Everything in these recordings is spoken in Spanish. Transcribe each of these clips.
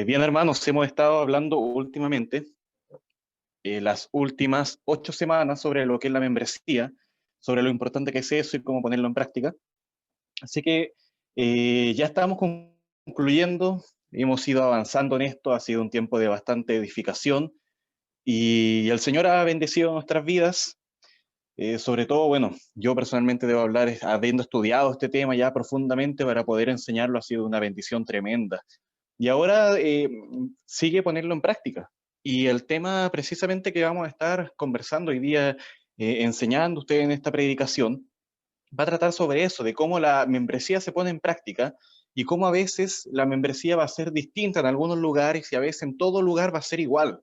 Bien, hermanos, hemos estado hablando últimamente, las últimas 8 semanas, sobre lo que es la membresía, sobre lo importante que es eso y cómo ponerlo en práctica. Así que ya estamos concluyendo, hemos ido avanzando en esto, ha sido un tiempo de bastante edificación y el Señor ha bendecido nuestras vidas. Sobre todo, bueno, yo personalmente debo hablar, habiendo estudiado este tema ya profundamente para poder enseñarlo, ha sido una bendición tremenda. Y ahora sigue ponerlo en práctica. Y el tema precisamente que vamos a estar conversando hoy día, enseñando usted en esta predicación, va a tratar sobre eso, de cómo la membresía se pone en práctica y cómo a veces la membresía va a ser distinta en algunos lugares y a veces en todo lugar va a ser igual.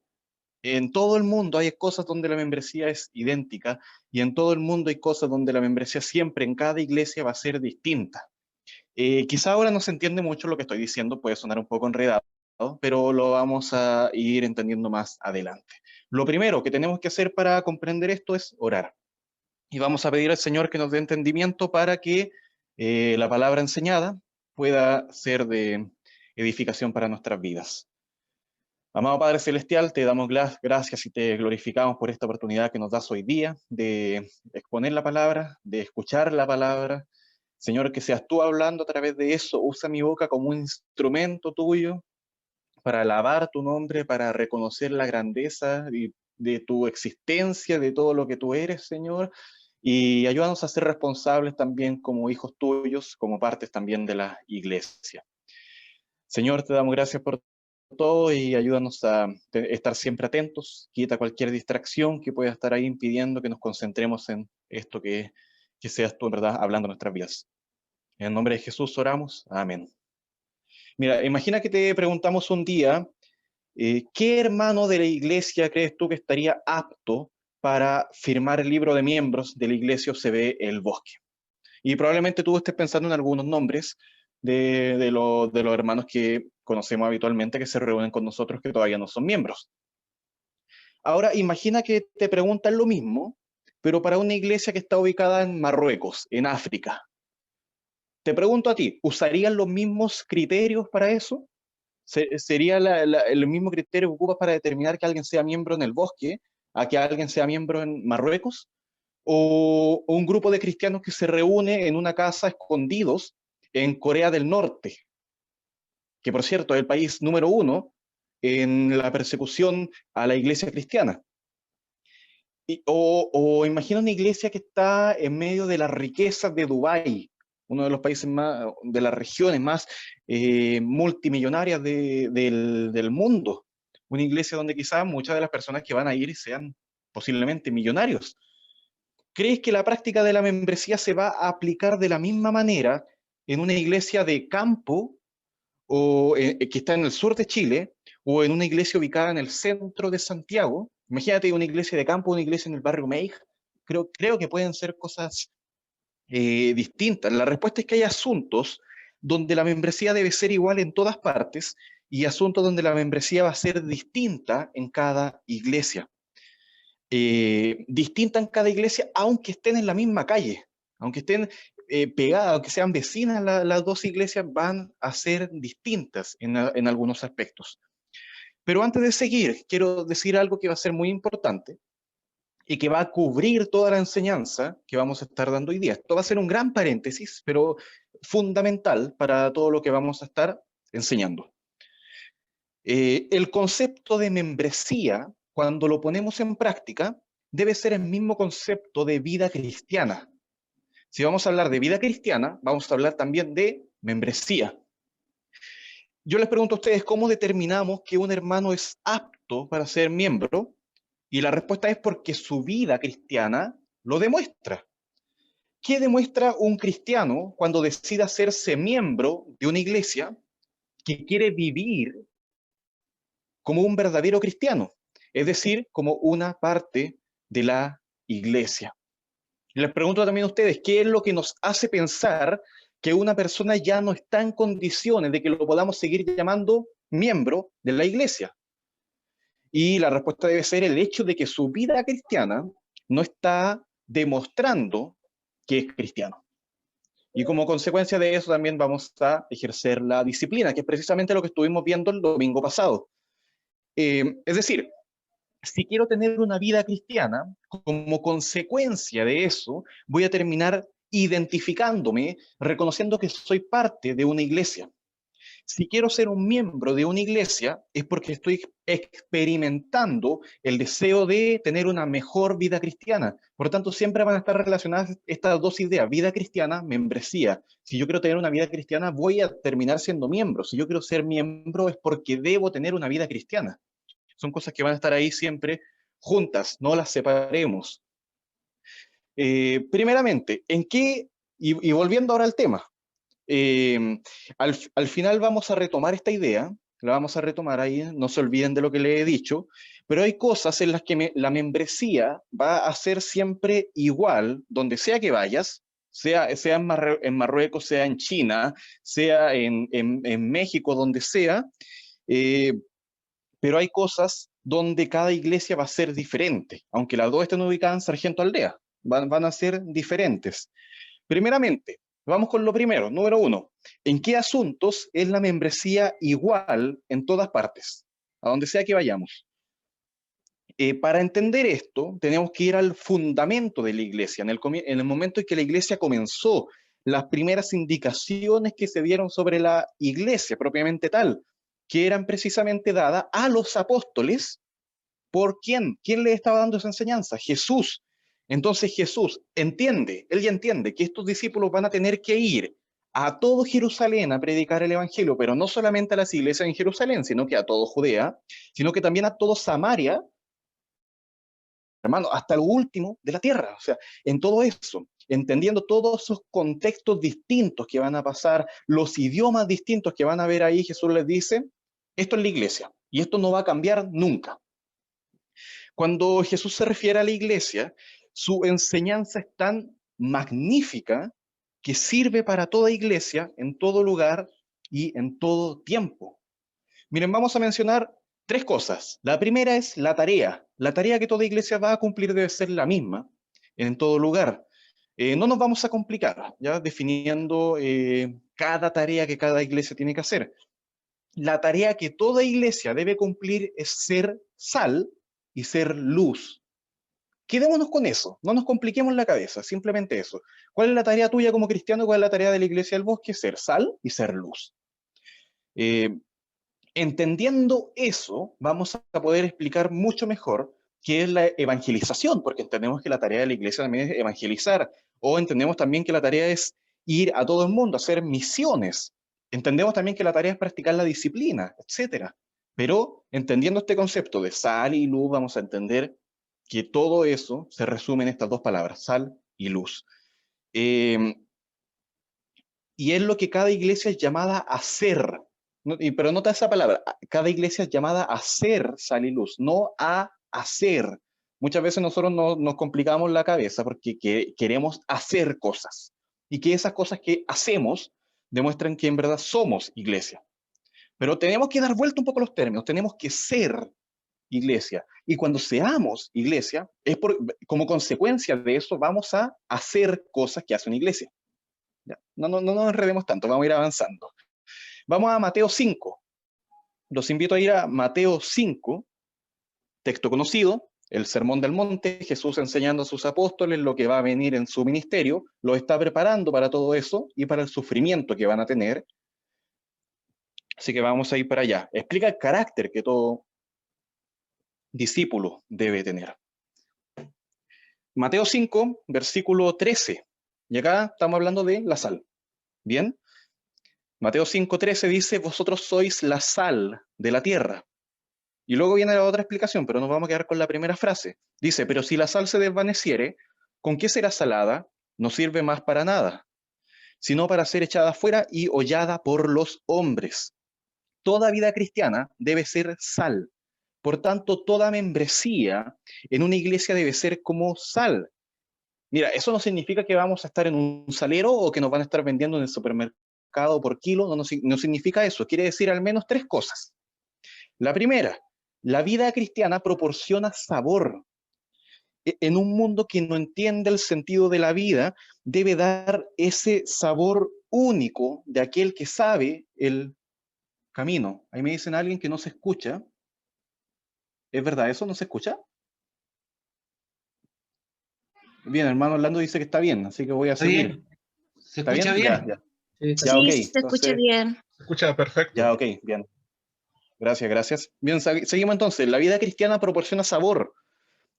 En todo el mundo hay cosas donde la membresía es idéntica y en todo el mundo hay cosas donde la membresía siempre en cada iglesia va a ser distinta. Quizá ahora no se entiende mucho lo que estoy diciendo, puede sonar un poco enredado, pero lo vamos a ir entendiendo más adelante. Lo primero que tenemos que hacer para comprender esto es orar. Y vamos a pedir al Señor que nos dé entendimiento para que la palabra enseñada pueda ser de edificación para nuestras vidas. Amado Padre Celestial, te damos gracias y te glorificamos por esta oportunidad que nos das hoy día de exponer la palabra, de escuchar la palabra. Señor, que seas tú hablando a través de eso. Usa mi boca como un instrumento tuyo para alabar tu nombre, para reconocer la grandeza de tu existencia, de todo lo que tú eres, Señor. Y ayúdanos a ser responsables también como hijos tuyos, como partes también de la iglesia. Señor, te damos gracias por todo y ayúdanos a estar siempre atentos. Quita cualquier distracción que pueda estar ahí impidiendo que nos concentremos en esto que seas tú en verdad hablando en nuestras vidas. En el nombre de Jesús oramos. Amén. Mira, imagina que te preguntamos un día, ¿qué hermano de la iglesia crees tú que estaría apto para firmar el libro de miembros de la iglesia OCB El Bosque? Y probablemente tú estés pensando en algunos nombres de los hermanos que conocemos habitualmente, que se reúnen con nosotros, que todavía no son miembros. Ahora, imagina que te preguntan lo mismo, pero para una iglesia que está ubicada en Marruecos, en África. Te pregunto a ti, ¿usarían los mismos criterios para eso? ¿Sería el mismo criterio que ocupas para determinar que alguien sea miembro en el bosque a que alguien sea miembro en Marruecos? ¿O un grupo de cristianos que se reúne en una casa escondidos en Corea del Norte, que por cierto es el país número uno en la persecución a la iglesia cristiana? O imagina una iglesia que está en medio de las riquezas de Dubái, uno de los países más, de las regiones más multimillonarias del mundo. Una iglesia donde quizás muchas de las personas que van a ir sean posiblemente millonarios. ¿Crees que la práctica de la membresía se va a aplicar de la misma manera en una iglesia de campo o que está en el sur de Chile, o en una iglesia ubicada en el centro de Santiago? Imagínate una iglesia de campo, una iglesia en el barrio Meij. Creo que pueden ser cosas distintas. La respuesta es que hay asuntos donde la membresía debe ser igual en todas partes y asuntos donde la membresía va a ser distinta en cada iglesia. Distinta en cada iglesia, aunque estén en la misma calle, aunque estén pegadas, aunque sean vecinas, las dos iglesias van a ser distintas en algunos aspectos. Pero antes de seguir, quiero decir algo que va a ser muy importante y que va a cubrir toda la enseñanza que vamos a estar dando hoy día. Esto va a ser un gran paréntesis, pero fundamental para todo lo que vamos a estar enseñando. El concepto de membresía, cuando lo ponemos en práctica, debe ser el mismo concepto de vida cristiana. Si vamos a hablar de vida cristiana, vamos a hablar también de membresía. Yo les pregunto a ustedes, ¿cómo determinamos que un hermano es apto para ser miembro? Y la respuesta es porque su vida cristiana lo demuestra. ¿Qué demuestra un cristiano cuando decide hacerse miembro de una iglesia que quiere vivir como un verdadero cristiano? Es decir, como una parte de la iglesia. Les pregunto también a ustedes, ¿qué es lo que nos hace pensar que una persona ya no está en condiciones de que lo podamos seguir llamando miembro de la iglesia? Y la respuesta debe ser el hecho de que su vida cristiana no está demostrando que es cristiano. Y como consecuencia de eso también vamos a ejercer la disciplina, que es precisamente lo que estuvimos viendo el domingo pasado. Es decir, si quiero tener una vida cristiana, como consecuencia de eso, voy a terminar identificándome, reconociendo que soy parte de una iglesia. Si quiero ser un miembro de una iglesia, es porque estoy experimentando el deseo de tener una mejor vida cristiana. Por tanto, siempre van a estar relacionadas estas dos ideas, vida cristiana, membresía. Si yo quiero tener una vida cristiana, voy a terminar siendo miembro. Si yo quiero ser miembro, es porque debo tener una vida cristiana. Son cosas que van a estar ahí siempre juntas, no las separemos. Primeramente, ¿en qué, y volviendo ahora al tema, al final vamos a retomar esta idea, la vamos a retomar ahí, no se olviden de lo que le he dicho, pero hay cosas en las que la membresía va a ser siempre igual, donde sea que vayas, sea en Marruecos, sea en China, sea en México, donde sea, eh, pero hay cosas donde cada iglesia va a ser diferente, aunque las dos estén ubicadas en Sargento Aldea, van a ser diferentes. Primeramente, vamos con lo primero, número uno. ¿En qué asuntos es la membresía igual en todas partes? A donde sea que vayamos. Para entender esto, tenemos que ir al fundamento de la iglesia, en el momento en que la iglesia comenzó, las primeras indicaciones que se dieron sobre la iglesia propiamente tal, que eran precisamente dadas a los apóstoles. ¿Por quién? ¿Quién le estaba dando esa enseñanza? Jesús. Entonces Jesús entiende, él ya entiende que estos discípulos van a tener que ir a todo Jerusalén a predicar el Evangelio, pero no solamente a las iglesias en Jerusalén, sino que a todo Judea, sino que también a todo Samaria, hermano, hasta lo último de la tierra. O sea, en todo eso, entendiendo todos esos contextos distintos que van a pasar, los idiomas distintos que van a ver ahí, Jesús les dice, esto es la iglesia y esto no va a cambiar nunca. Cuando Jesús se refiere a la iglesia, su enseñanza es tan magnífica que sirve para toda iglesia, en todo lugar y en todo tiempo. Miren, vamos a mencionar tres cosas. La primera es la tarea. La tarea que toda iglesia va a cumplir debe ser la misma en todo lugar. No nos vamos a complicar, ya definiendo cada tarea que cada iglesia tiene que hacer. La tarea que toda iglesia debe cumplir es ser sal y ser luz. Quedémonos con eso, no nos compliquemos la cabeza, simplemente eso. ¿Cuál es la tarea tuya como cristiano? ¿Cuál es la tarea de la Iglesia del Bosque? Ser sal y ser luz. Eh, Entendiendo eso, vamos a poder explicar mucho mejor qué es la evangelización, porque entendemos que la tarea de la Iglesia también es evangelizar, o entendemos también que la tarea es ir a todo el mundo, hacer misiones. Entendemos también que la tarea es practicar la disciplina, etcétera. Pero entendiendo este concepto de sal y luz, vamos a entender que todo eso se resume en estas dos palabras, sal y luz. Eh, y es lo que cada iglesia es llamada a hacer. Pero nota esa palabra, cada iglesia es llamada a ser sal y luz, no a hacer. Muchas veces nosotros nos complicamos la cabeza porque queremos hacer cosas y que esas cosas que hacemos demuestran que en verdad somos iglesia. Pero tenemos que dar vuelta un poco los términos, tenemos que ser iglesia. Y cuando seamos iglesia, como consecuencia de eso vamos a hacer cosas que hace una iglesia. ¿Ya? No nos enredemos tanto, vamos a ir avanzando. Vamos a Mateo 5. Los invito a ir a Mateo 5, texto conocido, el Sermón del Monte, Jesús enseñando a sus apóstoles lo que va a venir en su ministerio, los está preparando para todo eso y para el sufrimiento que van a tener. Así que vamos a ir para allá. Explica el carácter que todo discípulo debe tener. Mateo 5, versículo 13. Y acá estamos hablando de la sal. ¿Bien? Mateo 5:13 dice, vosotros sois la sal de la tierra. Y luego viene la otra explicación, pero nos vamos a quedar con la primera frase. Dice, pero si la sal se desvaneciere, ¿con qué será salada? No sirve más para nada, sino para ser echada fuera y hollada por los hombres. Toda vida cristiana debe ser sal. Por tanto, toda membresía en una iglesia debe ser como sal. Mira, eso no significa que vamos a estar en un salero o que nos van a estar vendiendo en el supermercado por kilo, no significa eso. Quiere decir al menos tres cosas. La primera, la vida cristiana proporciona sabor. en un mundo que no entiende el sentido de la vida, debe dar ese sabor único de aquel que sabe el camino. Ahí me dicen alguien que no se escucha. ¿Es verdad eso? ¿No se escucha? Bien, hermano Orlando dice que está bien, así que voy a ¿Está seguir. bien? ¿Se ¿Está escucha bien? Ya, bien? ya. Sí, Ya, ok. Sí, sí se escucha Entonces, bien. Se escucha perfecto. ya, ok, bien. Gracias, gracias. Bien, seguimos entonces. La vida cristiana proporciona sabor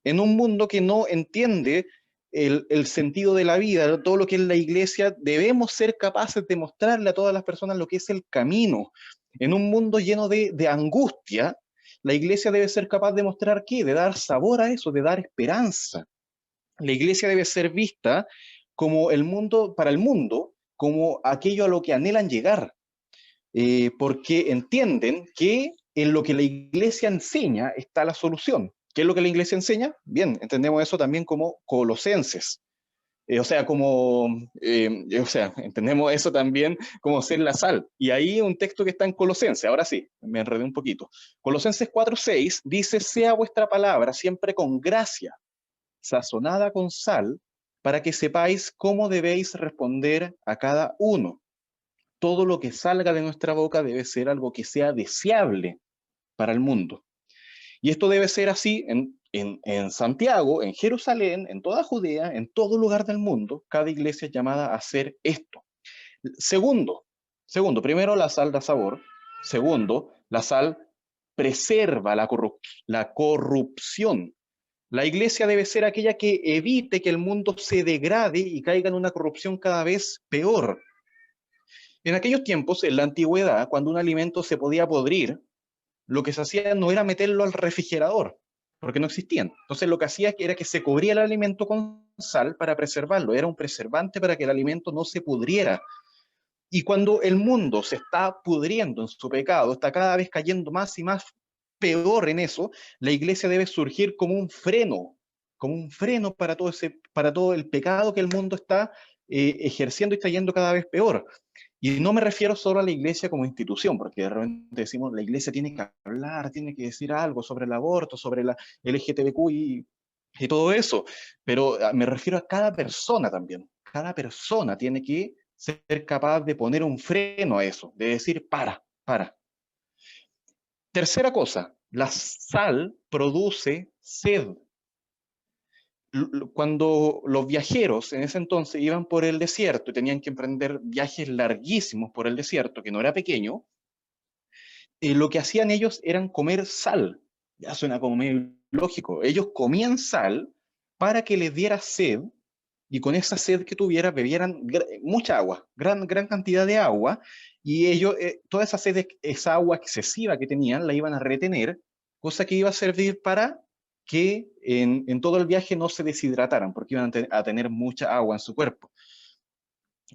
en un mundo que no entiende el sentido de la vida, todo lo que es la iglesia. Debemos ser capaces de mostrarle a todas las personas lo que es el camino. En un mundo lleno de angustia, la iglesia debe ser capaz de mostrar qué, de dar sabor a eso, de dar esperanza. La iglesia debe ser vista como el mundo, para el mundo, como aquello a lo que anhelan llegar, porque entienden que en lo que la iglesia enseña está la solución. ¿Qué es lo que la iglesia enseña? Bien, entendemos eso también como Colosenses. Entendemos eso también como ser la sal. Y ahí un texto que está en Colosenses, ahora sí, me enredé un poquito. Colosenses 4:6 dice, sea vuestra palabra siempre con gracia, sazonada con sal, para que sepáis cómo debéis responder a cada uno. Todo lo que salga de nuestra boca debe ser algo que sea deseable para el mundo. Y esto debe ser así en Santiago, en Jerusalén, en toda Judea, en todo lugar del mundo. Cada iglesia es llamada a hacer esto. Segundo, primero la sal da sabor. Segundo, la sal preserva la corrupción. La iglesia debe ser aquella que evite que el mundo se degrade y caiga en una corrupción cada vez peor. En aquellos tiempos, en la antigüedad, cuando un alimento se podía podrir, lo que se hacía no era meterlo al refrigerador, porque no existían. Entonces lo que hacía era que se cubría el alimento con sal para preservarlo, era un preservante para que el alimento no se pudriera. Y cuando el mundo se está pudriendo en su pecado, está cada vez cayendo más y más peor en eso, la iglesia debe surgir como un freno para todo el pecado que el mundo está ejerciendo y está yendo cada vez peor. Y no me refiero solo a la iglesia como institución, porque de repente decimos la iglesia tiene que hablar, tiene que decir algo sobre el aborto, sobre la LGTBQ y todo eso, pero me refiero a cada persona también. Cada persona tiene que ser capaz de poner un freno a eso, de decir para. Tercera cosa, la sal produce sed. Cuando los viajeros en ese entonces iban por el desierto y tenían que emprender viajes larguísimos por el desierto, que no era pequeño, lo que hacían ellos eran comer sal. Ya suena como medio lógico. Ellos comían sal para que les diera sed y con esa sed que tuviera bebieran mucha agua, gran cantidad de agua, y ellos, toda esa sed, esa agua excesiva que tenían, la iban a retener, cosa que iba a servir para que en todo el viaje no se deshidrataran, porque iban a tener mucha agua en su cuerpo.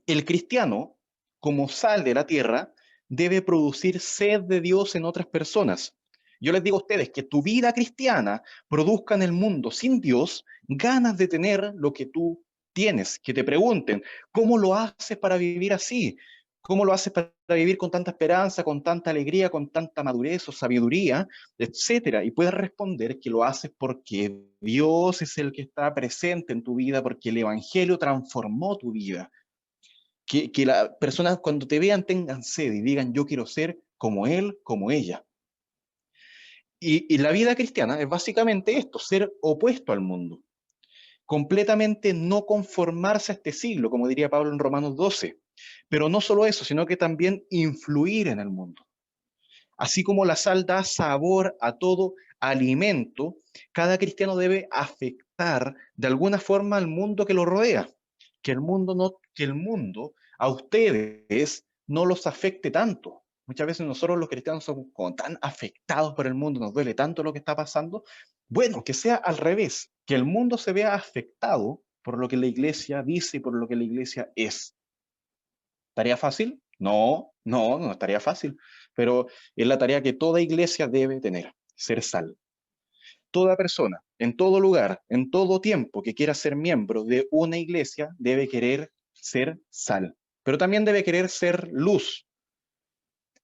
El cristiano, como sal de la tierra, debe producir sed de Dios en otras personas. Yo les digo a ustedes que tu vida cristiana produzca en el mundo sin Dios ganas de tener lo que tú tienes. Que te pregunten, ¿cómo lo haces para vivir así? ¿Cómo lo haces para vivir con tanta esperanza, con tanta alegría, con tanta madurez o sabiduría, etcétera? Y puedes responder que lo haces porque Dios es el que está presente en tu vida, porque el Evangelio transformó tu vida. Que las personas cuando te vean tengan sed y digan, yo quiero ser como él, como ella. Y la vida cristiana es básicamente esto, ser opuesto al mundo, completamente no conformarse a este siglo, como diría Pablo en Romanos 12. Pero no solo eso, sino que también influir en el mundo. Así como la sal da sabor a todo alimento, cada cristiano debe afectar de alguna forma al mundo que lo rodea. Que el mundo a ustedes no los afecte tanto. Muchas veces nosotros los cristianos somos como tan afectados por el mundo, nos duele tanto lo que está pasando. Bueno, que sea al revés, que el mundo se vea afectado por lo que la iglesia dice y por lo que la iglesia es. ¿Tarea fácil? No estaría fácil, pero es la tarea que toda iglesia debe tener, ser sal. Toda persona, en todo lugar, en todo tiempo que quiera ser miembro de una iglesia, debe querer ser sal, pero también debe querer ser luz.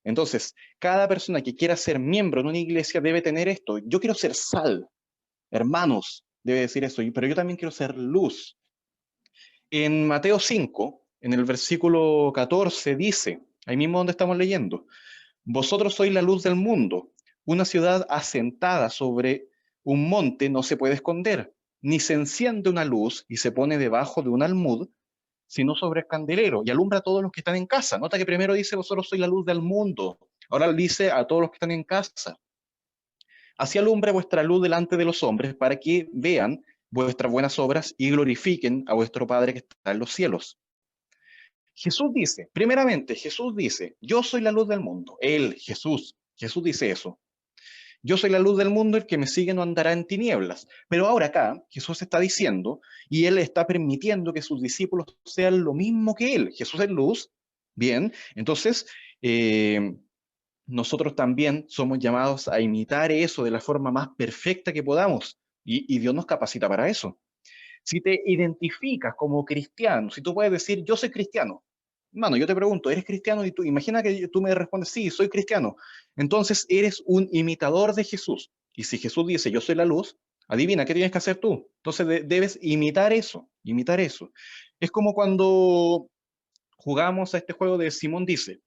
Entonces, cada persona que quiera ser miembro de una iglesia debe tener esto. Yo quiero ser sal. Hermanos, debe decir eso, pero yo también quiero ser luz. En Mateo 5, en el versículo 14, dice, ahí mismo donde estamos leyendo, vosotros sois la luz del mundo. Una ciudad asentada sobre un monte no se puede esconder, ni se enciende una luz y se pone debajo de un almud, sino sobre el candelero y alumbra a todos los que están en casa. Nota que primero dice, vosotros sois la luz del mundo. Ahora dice a todos los que están en casa. Así alumbra vuestra luz delante de los hombres para que vean vuestras buenas obras y glorifiquen a vuestro Padre que está en los cielos. Jesús dice, primeramente, Jesús dice, yo soy la luz del mundo. Él, Jesús dice eso. Yo soy la luz del mundo, el que me sigue no andará en tinieblas. Pero ahora acá Jesús está diciendo y él está permitiendo que sus discípulos sean lo mismo que él. Jesús es luz, bien, entonces nosotros también somos llamados a imitar eso de la forma más perfecta que podamos y Dios nos capacita para eso. Si te identificas como cristiano, si tú puedes decir, yo soy cristiano, mano, yo te pregunto, ¿eres cristiano? Y tú, imagina que tú me respondes, sí, soy cristiano. Entonces eres un imitador de Jesús. Y si Jesús dice, yo soy la luz, adivina, ¿qué tienes que hacer tú? Entonces debes imitar eso, imitar eso. Es como cuando jugamos a este juego de Simón dice.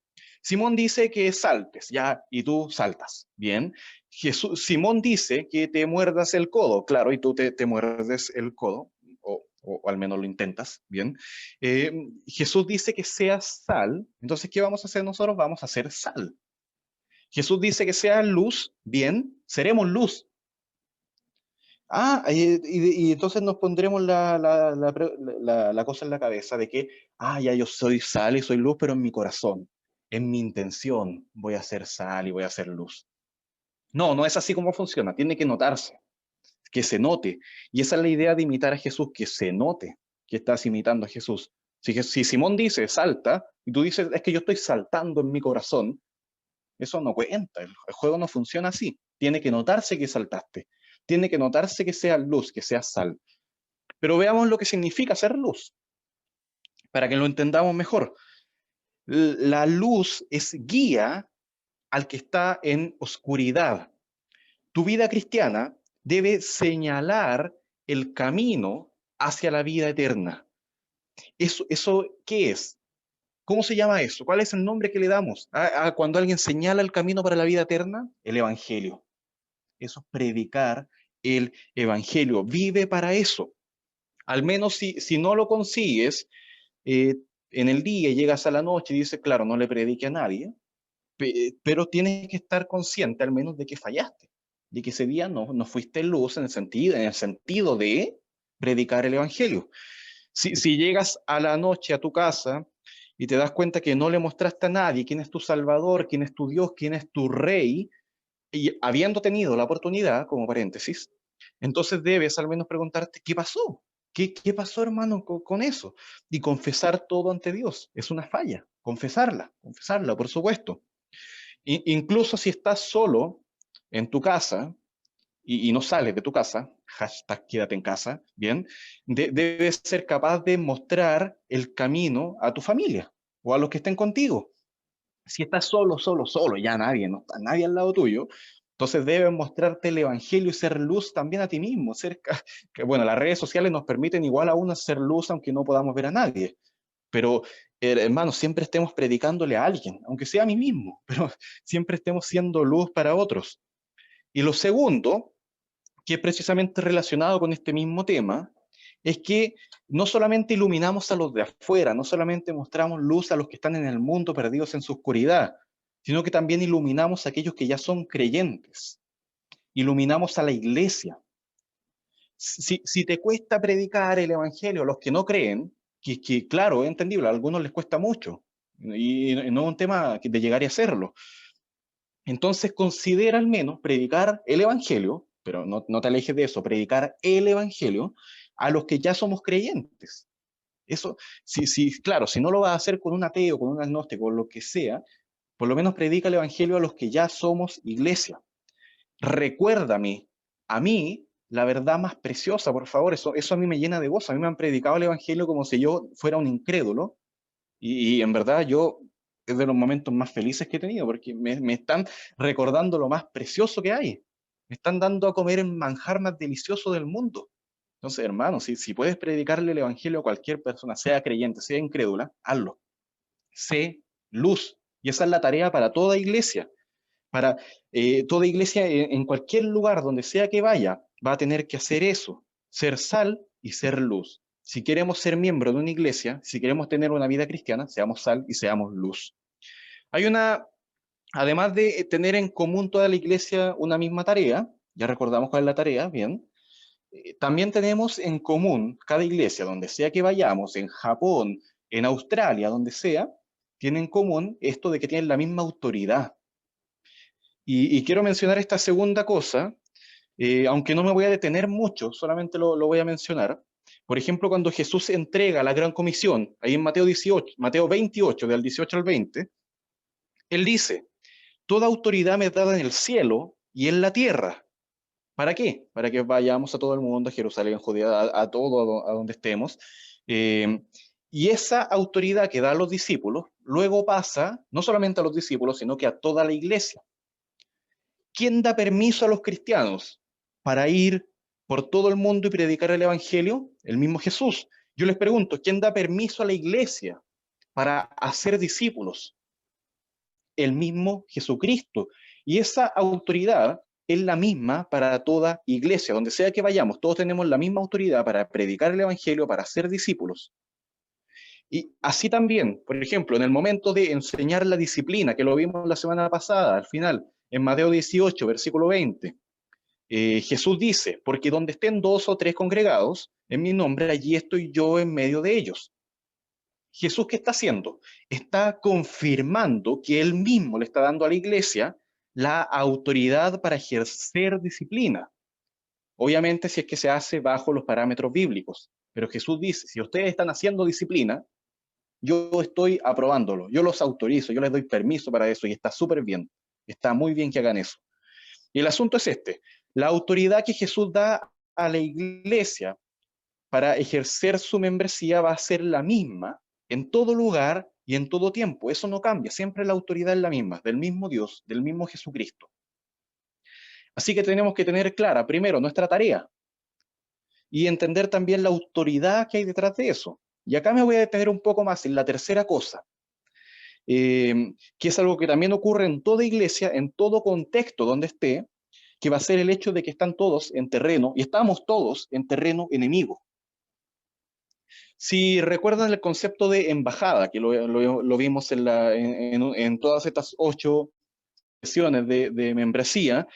Simón dice que saltes, ya, y tú saltas, bien. Simón dice que te muerdas el codo, claro, y tú te muerdes el codo, o al menos lo intentas, bien. Eh, Jesús dice que seas sal, entonces, ¿qué vamos a hacer nosotros? Vamos a hacer sal. Jesús dice que seas luz, bien, seremos luz. Y entonces nos pondremos la cosa en la cabeza de que, ya yo soy sal y soy luz, pero en mi corazón, en mi intención, voy a ser sal y voy a ser luz. No, no es así como funciona, tiene que notarse, que se note. Y esa es la idea de imitar a Jesús, que se note que estás imitando a Jesús. Si Simón dice salta, y tú dices, es que yo estoy saltando en mi corazón, eso no cuenta, el juego no funciona así. Tiene que notarse que saltaste, tiene que notarse que seas luz, que seas sal. Pero veamos lo que significa ser luz, para que lo entendamos mejor. La luz es guía al que está en oscuridad. Tu vida cristiana debe señalar el camino hacia la vida eterna. ¿Eso qué es? ¿Cómo se llama eso? ¿Cuál es el nombre que le damos a cuando alguien señala el camino para la vida eterna? El Evangelio. Eso es predicar el Evangelio. Vive para eso. Al menos si no lo consigues, eh, en el día llegas a la noche y dices, claro, no le predique a nadie, pero tienes que estar consciente al menos de que fallaste, de que ese día no fuiste luz en el sentido de predicar el Evangelio. Si llegas a la noche a tu casa y te das cuenta que no le mostraste a nadie quién es tu Salvador, quién es tu Dios, quién es tu Rey, y habiendo tenido la oportunidad, como paréntesis, entonces debes al menos preguntarte, ¿qué pasó? ¿Qué pasó, hermano, con eso? Y confesar todo ante Dios. Es una falla. Confesarla, por supuesto. Incluso si estás solo en tu casa y no sales de tu casa, hashtag quédate en casa, bien, debes ser capaz de mostrar el camino a tu familia o a los que estén contigo. Si estás solo, ya nadie, no está nadie al lado tuyo, entonces debes mostrarte el Evangelio y ser luz también a ti mismo. Bueno, las redes sociales nos permiten igual aún hacer luz aunque no podamos ver a nadie, pero hermanos, siempre estemos predicándole a alguien, aunque sea a mí mismo, pero siempre estemos siendo luz para otros. Y lo segundo, que es precisamente relacionado con este mismo tema, es que no solamente iluminamos a los de afuera, no solamente mostramos luz a los que están en el mundo perdidos en su oscuridad, sino que también iluminamos a aquellos que ya son creyentes, iluminamos a la iglesia. Si te cuesta predicar el Evangelio a los que no creen, que claro, es entendible, a algunos les cuesta mucho, y no es un tema de llegar y hacerlo, entonces considera al menos predicar el Evangelio, pero no te alejes de eso, predicar el Evangelio a los que ya somos creyentes. Eso, claro, si no lo vas a hacer con un ateo, con un agnóstico, con lo que sea, por lo menos predica el Evangelio a los que ya somos iglesia. Recuérdame, a mí, la verdad más preciosa, por favor, eso a mí me llena de gozo. A mí me han predicado el Evangelio como si yo fuera un incrédulo, y en verdad yo es de los momentos más felices que he tenido, porque me están recordando lo más precioso que hay. Me están dando a comer el manjar más delicioso del mundo. Entonces, hermano, si puedes predicarle el evangelio a cualquier persona, sea creyente, sea incrédula, hazlo. Sé luz. Y esa es la tarea para toda iglesia. Para toda iglesia en cualquier lugar donde sea que vaya, va a tener que hacer eso, ser sal y ser luz. Si queremos ser miembro de una iglesia, si queremos tener una vida cristiana, seamos sal y seamos luz. Hay una, además de tener en común toda la iglesia una misma tarea, ya recordamos cuál es la tarea, bien, también tenemos en común, cada iglesia, donde sea que vayamos, en Japón, en Australia, donde sea, tiene en común esto de que tienen la misma autoridad. Y quiero mencionar esta segunda cosa, aunque no me voy a detener mucho, solamente lo voy a mencionar. Por ejemplo, cuando Jesús entrega la gran comisión, ahí en Mateo 18, Mateo 28, del 18 al 20, él dice, toda autoridad me es dada en el cielo y en la tierra. ¿Para qué? Para que vayamos a todo el mundo, a Jerusalén, Judea, a todo, a donde estemos. Eh, y esa autoridad que da a los discípulos, luego pasa no solamente a los discípulos, sino que a toda la iglesia. ¿Quién da permiso a los cristianos para ir por todo el mundo y predicar el evangelio? El mismo Jesús. Yo les pregunto, ¿quién da permiso a la iglesia para hacer discípulos? El mismo Jesucristo. Y esa autoridad es la misma para toda iglesia, donde sea que vayamos, todos tenemos la misma autoridad para predicar el evangelio, para ser discípulos. Y así también, por ejemplo, en el momento de enseñar la disciplina, que lo vimos la semana pasada, al final, en Mateo 18, versículo 20, Jesús dice, porque donde estén dos o tres congregados en mi nombre, allí estoy yo en medio de ellos. Jesús, ¿qué está haciendo? Está confirmando que él mismo le está dando a la iglesia la autoridad para ejercer disciplina. Obviamente, si es que se hace bajo los parámetros bíblicos. Pero Jesús dice, si ustedes están haciendo disciplina, yo estoy aprobándolo, yo los autorizo, yo les doy permiso para eso y está súper bien. Está muy bien que hagan eso. Y el asunto es este, la autoridad que Jesús da a la iglesia para ejercer su membresía va a ser la misma en todo lugar y en todo tiempo. Eso no cambia, siempre la autoridad es la misma, del mismo Dios, del mismo Jesucristo. Así que tenemos que tener clara, primero, nuestra tarea y entender también la autoridad que hay detrás de eso. Y acá me voy a detener un poco más en la tercera cosa, que es algo que también ocurre en toda iglesia, en todo contexto donde esté, que va a ser el hecho de que están todos en terreno, y estamos todos en terreno enemigo. Si recuerdan el concepto de embajada, que lo vimos en todas estas 8 sesiones de membresía,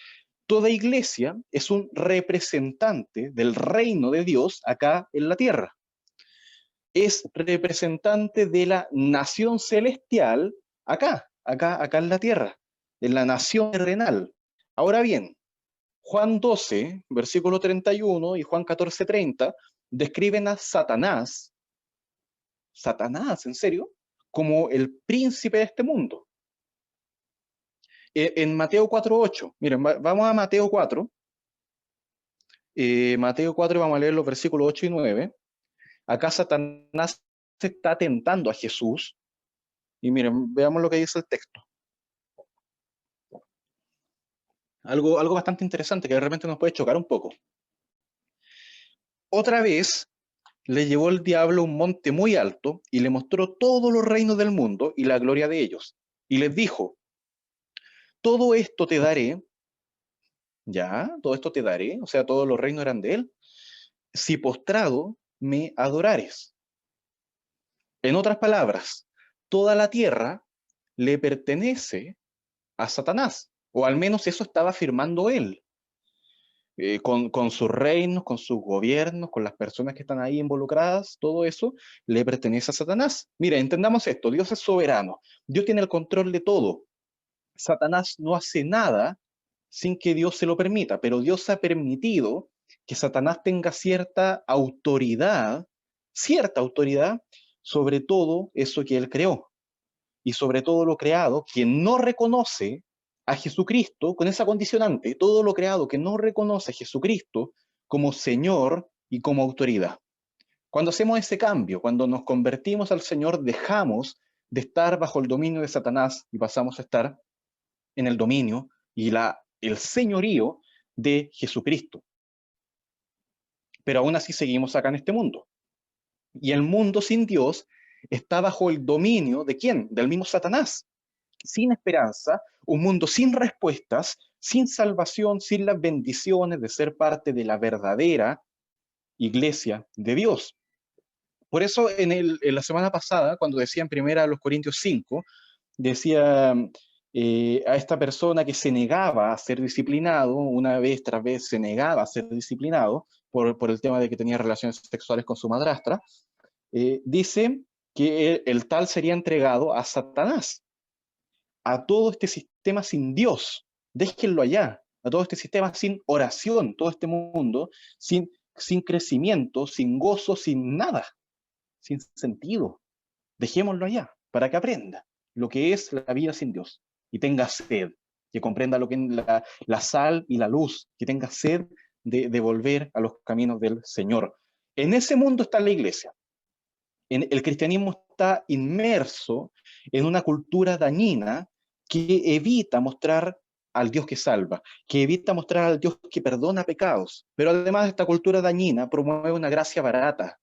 toda iglesia es un representante del reino de Dios acá en la tierra. Es representante de la nación celestial acá en la tierra, en la nación terrenal. Ahora bien, Juan 12, versículo 31 y Juan 14, 30 describen a Satanás, en serio, como el príncipe de este mundo. En Mateo 4:8, miren, vamos a Mateo 4, Mateo 4 vamos a leer los versículos 8 y 9. Acá Satanás está tentando a Jesús, y miren, veamos lo que dice el texto. Algo bastante interesante que de repente nos puede chocar un poco. Otra vez le llevó el diablo a un monte muy alto y le mostró todos los reinos del mundo y la gloria de ellos. Y les dijo, todo esto te daré, ya, todo esto te daré, o sea, todos los reinos eran de él, si postrado me adorares. En otras palabras, toda la tierra le pertenece a Satanás, o al menos eso estaba afirmando él. Con sus reinos, con sus gobiernos, con las personas que están ahí involucradas, todo eso le pertenece a Satanás. Mira, entendamos esto, Dios es soberano, Dios tiene el control de todo. Satanás no hace nada sin que Dios se lo permita, pero Dios ha permitido que Satanás tenga cierta autoridad sobre todo eso que él creó y sobre todo lo creado, quien no reconoce a Jesucristo, con esa condicionante, todo lo creado que no reconoce a Jesucristo como Señor y como autoridad. Cuando hacemos ese cambio, cuando nos convertimos al Señor, dejamos de estar bajo el dominio de Satanás y pasamos a estar en el dominio y el señorío de Jesucristo. pero aún así seguimos acá en este mundo. Y el mundo sin Dios está bajo el dominio ¿de quién? Del mismo Satanás. Sin esperanza, un mundo sin respuestas, sin salvación, sin las bendiciones de ser parte de la verdadera iglesia de Dios. Por eso en la semana pasada, cuando decía en primera los Corintios 5, decía a esta persona que se negaba a ser disciplinado, una vez tras vez se negaba a ser disciplinado por el tema de que tenía relaciones sexuales con su madrastra, dice que el tal sería entregado a Satanás, a todo este sistema sin Dios, déjenlo allá, a todo este sistema sin oración, todo este mundo sin crecimiento, sin gozo, sin nada, sin sentido. Dejémoslo allá, para que aprenda lo que es la vida sin Dios y tenga sed, que comprenda lo que es la sal y la luz, que tenga sed de volver a los caminos del Señor. En ese mundo está la iglesia. El cristianismo está inmerso en una cultura dañina que evita mostrar al Dios que salva, que evita mostrar al Dios que perdona pecados, pero además esta cultura dañina promueve una gracia barata,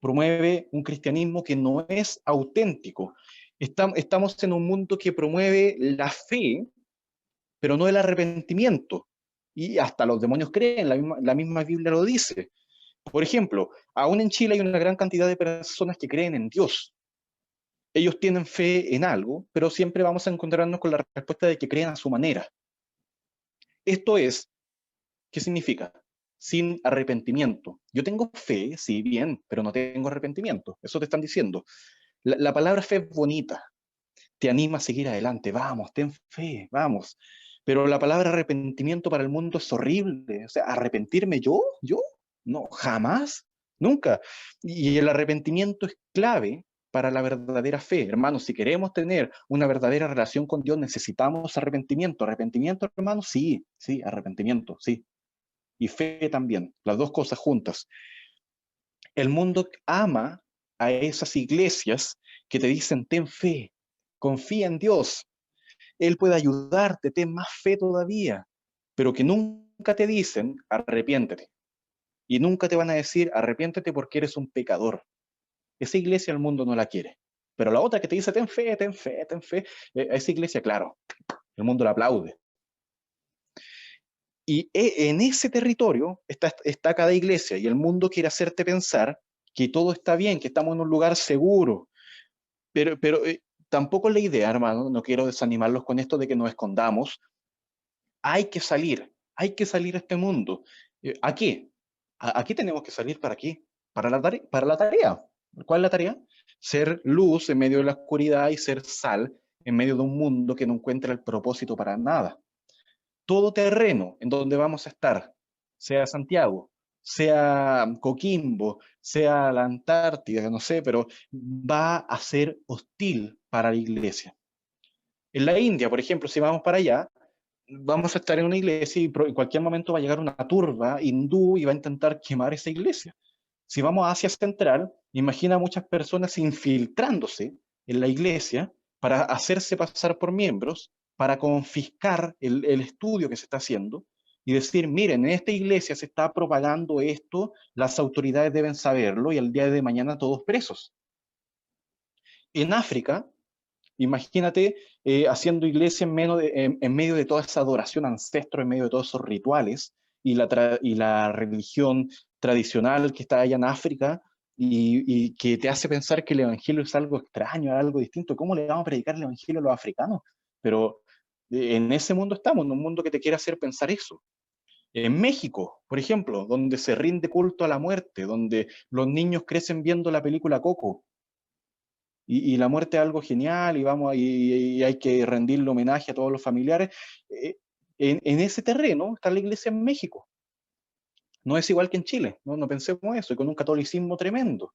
promueve un cristianismo que no es auténtico. Estamos en un mundo que promueve la fe, pero no el arrepentimiento. Y hasta los demonios creen, la misma Biblia lo dice. Por ejemplo, aún en Chile hay una gran cantidad de personas que creen en Dios. Ellos tienen fe en algo, pero siempre vamos a encontrarnos con la respuesta de que creen a su manera. Esto es, ¿qué significa? Sin arrepentimiento. Yo tengo fe, sí, bien, pero no tengo arrepentimiento. Eso te están diciendo. La palabra fe es bonita, te anima a seguir adelante, vamos, ten fe, vamos. Pero la palabra arrepentimiento para el mundo es horrible. O sea, ¿arrepentirme yo? No, jamás, nunca. Y el arrepentimiento es clave para la verdadera fe. Hermanos, si queremos tener una verdadera relación con Dios, necesitamos arrepentimiento. ¿Arrepentimiento, hermanos? Sí, sí, arrepentimiento, sí. Y fe también, las dos cosas juntas. El mundo ama a esas iglesias que te dicen, ten fe, confía en Dios, Él puede ayudarte, ten más fe todavía, pero que nunca te dicen, arrepiéntete. Y nunca te van a decir, arrepiéntete porque eres un pecador. Esa iglesia el mundo no la quiere. Pero la otra que te dice, ten fe, ten fe, ten fe, a esa iglesia, claro, el mundo la aplaude. Y en ese territorio está cada iglesia y el mundo quiere hacerte pensar que todo está bien, que estamos en un lugar seguro. Pero tampoco es la idea, hermano, no quiero desanimarlos con esto de que nos escondamos. Hay que salir a este mundo. ¿A qué? ¿A qué tenemos que salir? ¿Para qué? Para la tarea. ¿Cuál es la tarea? Ser luz en medio de la oscuridad y ser sal en medio de un mundo que no encuentra el propósito para nada. Todo terreno en donde vamos a estar, sea Santiago, sea Coquimbo, sea la Antártida, no sé, pero va a ser hostil para la iglesia. En la India, por ejemplo, si vamos para allá, vamos a estar en una iglesia y en cualquier momento va a llegar una turba hindú y va a intentar quemar esa iglesia. Si vamos a Asia Central, imagina a muchas personas infiltrándose en la iglesia para hacerse pasar por miembros, para confiscar el estudio que se está haciendo y decir, miren, en esta iglesia se está propagando esto, las autoridades deben saberlo y al día de mañana todos presos. En África, imagínate haciendo iglesia en medio de toda esa adoración ancestro, en medio de todos esos rituales y la religión tradicional que está allá en África y que te hace pensar que el evangelio es algo extraño, algo distinto. ¿Cómo le vamos a predicar el evangelio a los africanos? Pero en ese mundo estamos, en un mundo que te quiere hacer pensar eso. En México, por ejemplo, donde se rinde culto a la muerte, donde los niños crecen viendo la película Coco, y la muerte es algo genial y hay que rendirle homenaje a todos los familiares. Eh, en ese terreno está la iglesia en México. No es igual que en Chile, no pensemos eso, y con un catolicismo tremendo.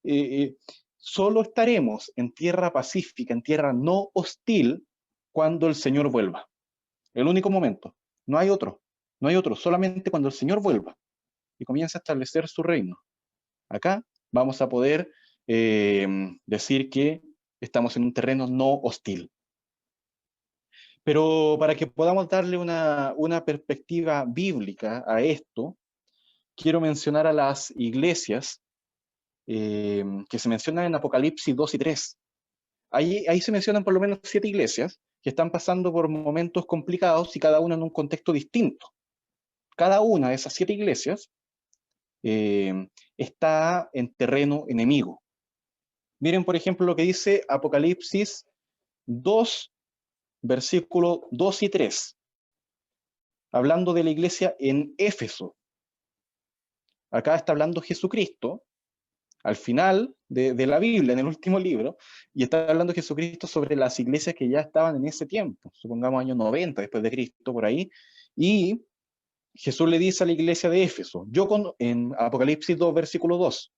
Eh, eh, Solo estaremos en tierra pacífica, en tierra no hostil, cuando el Señor vuelva. El único momento. No hay otro. No hay otro. Solamente cuando el Señor vuelva y comience a establecer su reino. Acá vamos a poder decir que estamos en un terreno no hostil. Pero para que podamos darle una perspectiva bíblica a esto, quiero mencionar a las iglesias que se mencionan en Apocalipsis 2 y 3. Ahí se mencionan por lo menos 7 iglesias que están pasando por momentos complicados y cada una en un contexto distinto. Cada una de esas 7 iglesias está en terreno enemigo. Miren, por ejemplo, lo que dice Apocalipsis 2, versículos 2 y 3, hablando de la iglesia en Éfeso. Acá está hablando Jesucristo, al final de la Biblia, en el último libro, y está hablando Jesucristo sobre las iglesias que ya estaban en ese tiempo, supongamos años 90 después de Cristo, por ahí, y Jesús le dice a la iglesia de Éfeso, en Apocalipsis 2, versículo 2,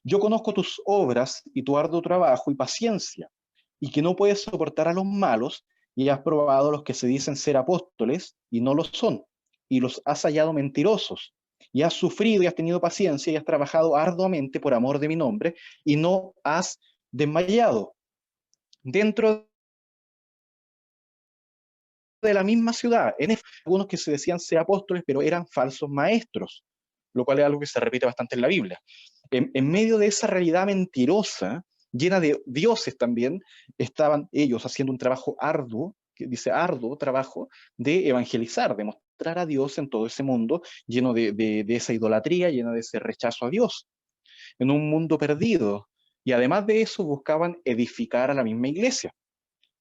yo conozco tus obras y tu arduo trabajo y paciencia, y que no puedes soportar a los malos, y has probado a los que se dicen ser apóstoles y no lo son, y los has hallado mentirosos, y has sufrido y has tenido paciencia y has trabajado arduamente por amor de mi nombre, y no has desmayado. Dentro de la misma ciudad, algunos que se decían ser apóstoles, pero eran falsos maestros, lo cual es algo que se repite bastante en la Biblia. En medio de esa realidad mentirosa, llena de dioses también, estaban ellos haciendo un trabajo arduo, que dice arduo trabajo, de evangelizar, de mostrar a Dios en todo ese mundo, lleno de esa idolatría, lleno de ese rechazo a Dios, en un mundo perdido. Y además de eso, buscaban edificar a la misma iglesia,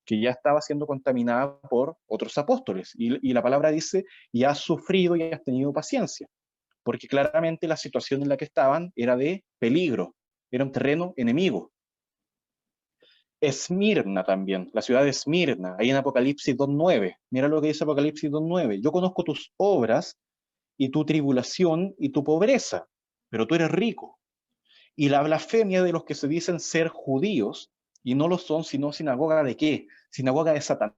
que ya estaba siendo contaminada por otros apóstoles. Y la palabra dice, y has sufrido y has tenido paciencia, porque claramente la situación en la que estaban era de peligro, era un terreno enemigo. Esmirna también, la ciudad de Esmirna, ahí en Apocalipsis 2.9. Mira lo que dice Apocalipsis 2.9. Yo conozco tus obras y tu tribulación y tu pobreza, pero tú eres rico. Y la blasfemia de los que se dicen ser judíos y no lo son, sino sinagoga de qué? Sinagoga de Satanás,